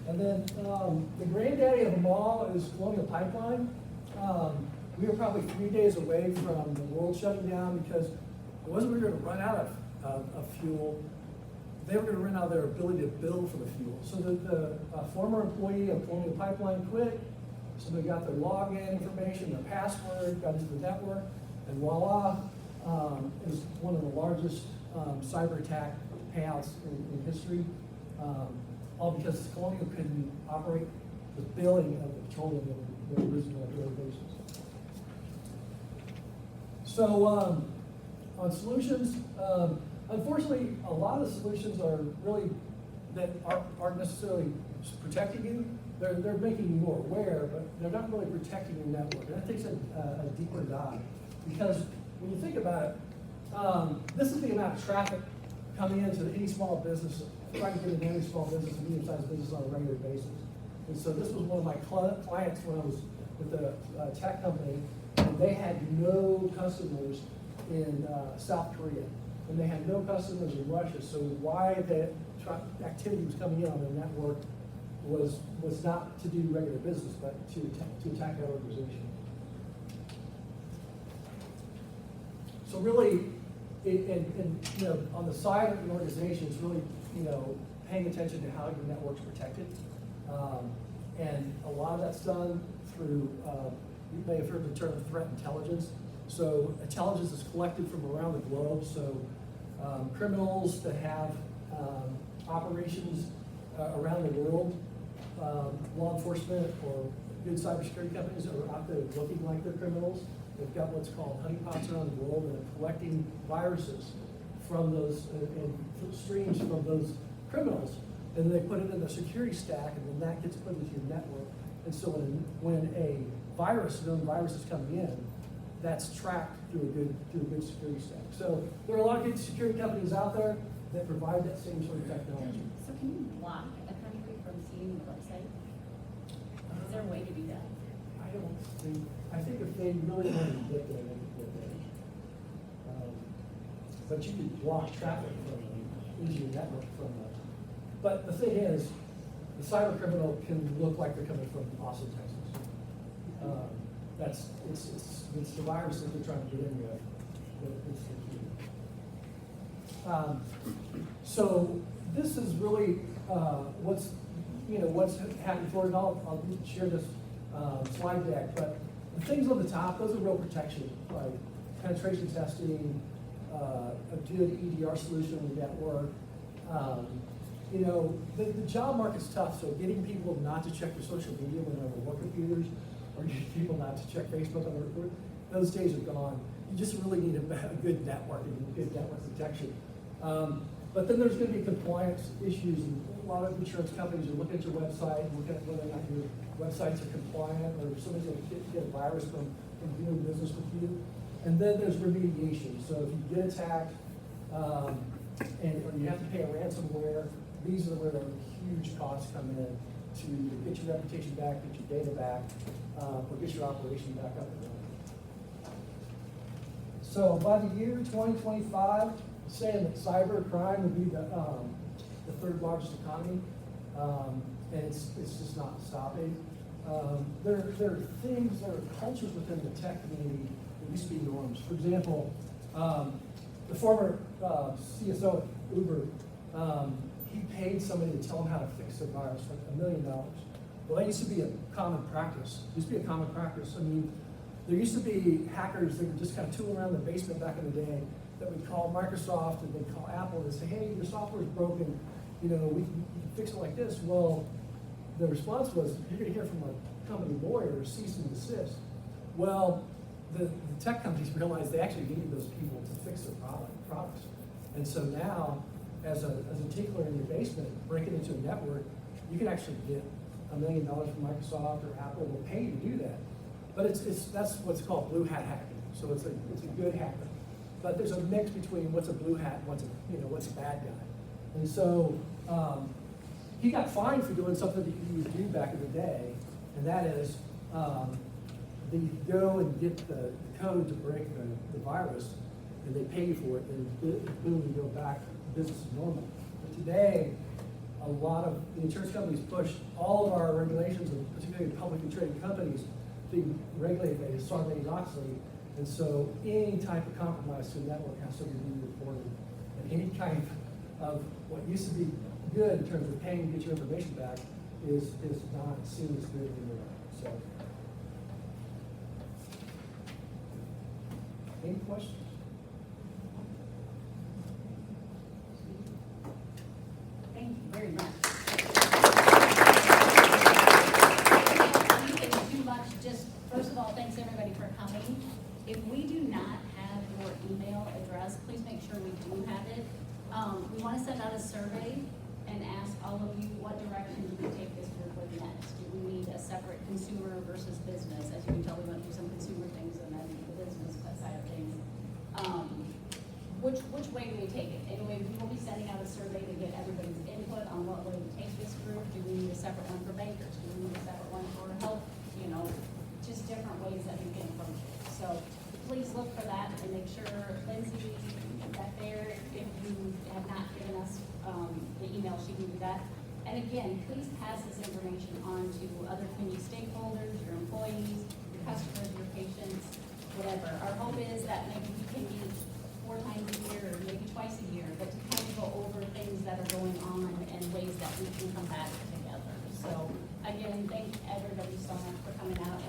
And then the granddaddy of them all is Colonial Pipeline. We were probably 3 days away from the world shutting down because it wasn't we were going to run out of fuel. They were going to run out of their ability to bill for the fuel. So the former employee of Colonial Pipeline quit. Somebody got their login information, their password, got into the network, and voila, it was one of the largest cyber attack payouts in history. All because Colonial couldn't operate the billing of the petroleum that they were using on a daily basis. So on solutions, unfortunately, a lot of the solutions are really that aren't necessarily protecting you. They're making you more aware, but they're not really protecting your network. And that takes a deeper dive because when you think about it, this is the amount of traffic coming into any small business, trying to get into any small business and medium-sized business on a regular basis. And so this was one of my clients when I was with a tech company, and they had no customers in South Korea, and they had no customers in Russia. So why that activity was coming in on their network was not to do regular business, but to attack that organization. So really, on the side of the organization, it's really paying attention to how your network's protected, and a lot of that's done through you may have heard the term threat intelligence. So intelligence is collected from around the globe. So criminals that have operations around the world, law enforcement or good cybersecurity companies are out there looking like they're criminals. They've got what's called honeypots around the world, and they're collecting viruses from those and streams from those criminals, and then they put it in the security stack, and then that gets put into your network. And so when a known virus is coming in, that's tracked through a good security stack. So there are a lot of good security companies out there that provide that same sort of technology. So can you block a country from seeing the website? Is there a way to do that? I think if they really wanted to get there, they could get there. But you could block traffic from into your network from them. But the thing is, the cyber criminal can look like they're coming from Austin, Texas. It's the virus that they're trying to get in there. It's the key. So this is really what's happening for it. I'll share this slide deck, but the things on the top, those are real protection, like penetration testing, a good EDR solution on the network. The job market's tough, so getting people not to check their social media when they're on their work computers, or getting people not to check Facebook on their work, those days are gone. You just really need a good network and good network protection. But then there's going to be compliance issues, and a lot of insurance companies are looking at your website and looking at whether or not your websites are compliant, or if somebody's going to get a virus from doing business with you. And then there's remediation. So if you get attacked, or you have to pay a ransomware, these are where the huge costs come in to get your reputation back, get your data back, or get your operation back up and running. So by the year 2025, saying that cyber crime would be the third largest economy, and it's just not stopping. There are things, there are cultures within the tech community that used to be norms. For example, the former CSO at Uber, he paid somebody to tell him how to fix their virus for $1 million. Well, that used to be a common practice. I mean, there used to be hackers that were just kind of tooling around the basement back in the day that would call Microsoft and they'd call Apple and say, hey, your software's broken, we can fix it like this. Well, the response was, you're going to hear from a company lawyer, cease and desist. Well, the tech companies realized they actually needed those people to fix their products. And so now, as a tinkler in your basement, breaking into a network, you can actually get $1 million from Microsoft, or Apple will pay you to do that. But that's what's called blue hat hacking, so it's a good hacker. But there's a mix between what's a blue hat and what's a bad guy. And so, he got fined for doing something that you used to do back in the day, and that is, you go and get the code to break the virus, and they pay you for it, and boom, you go back, business is normal. But today, a lot of the insurance companies push all of our regulations, and particularly publicly traded companies, being regulated by Sarbanes-Oxley, and so any type of compromise to the network has to be reported. And any kind of what used to be good in terms of paying to get your information back is not seen as good anymore. So, any questions? Thank you very much. You can do much, just, first of all, thanks everybody for coming. If we do not have your email address, please make sure we do have it. We want to send out a survey and ask all of you, what direction do we take this group with next? Do we need a separate consumer versus business? As you can tell, we want to do some consumer things and then the business side of things. Which way do we take it? Anyway, we will be sending out a survey to get everybody's input on what way to take this group. Do we need a separate one for bankers? Do we need a separate one for health? Just different ways that we can approach it. So please look for that and make sure, Lindsay, back there, if you have not given us the email, she can do that. And again, please pass this information on to other community stakeholders, your employees, your customers, your patients, whatever. Our hope is that maybe we can meet 4 times a year or maybe twice a year, but to kind of go over things that are going on and ways that we can come back together. So again, thank everybody so much for coming out.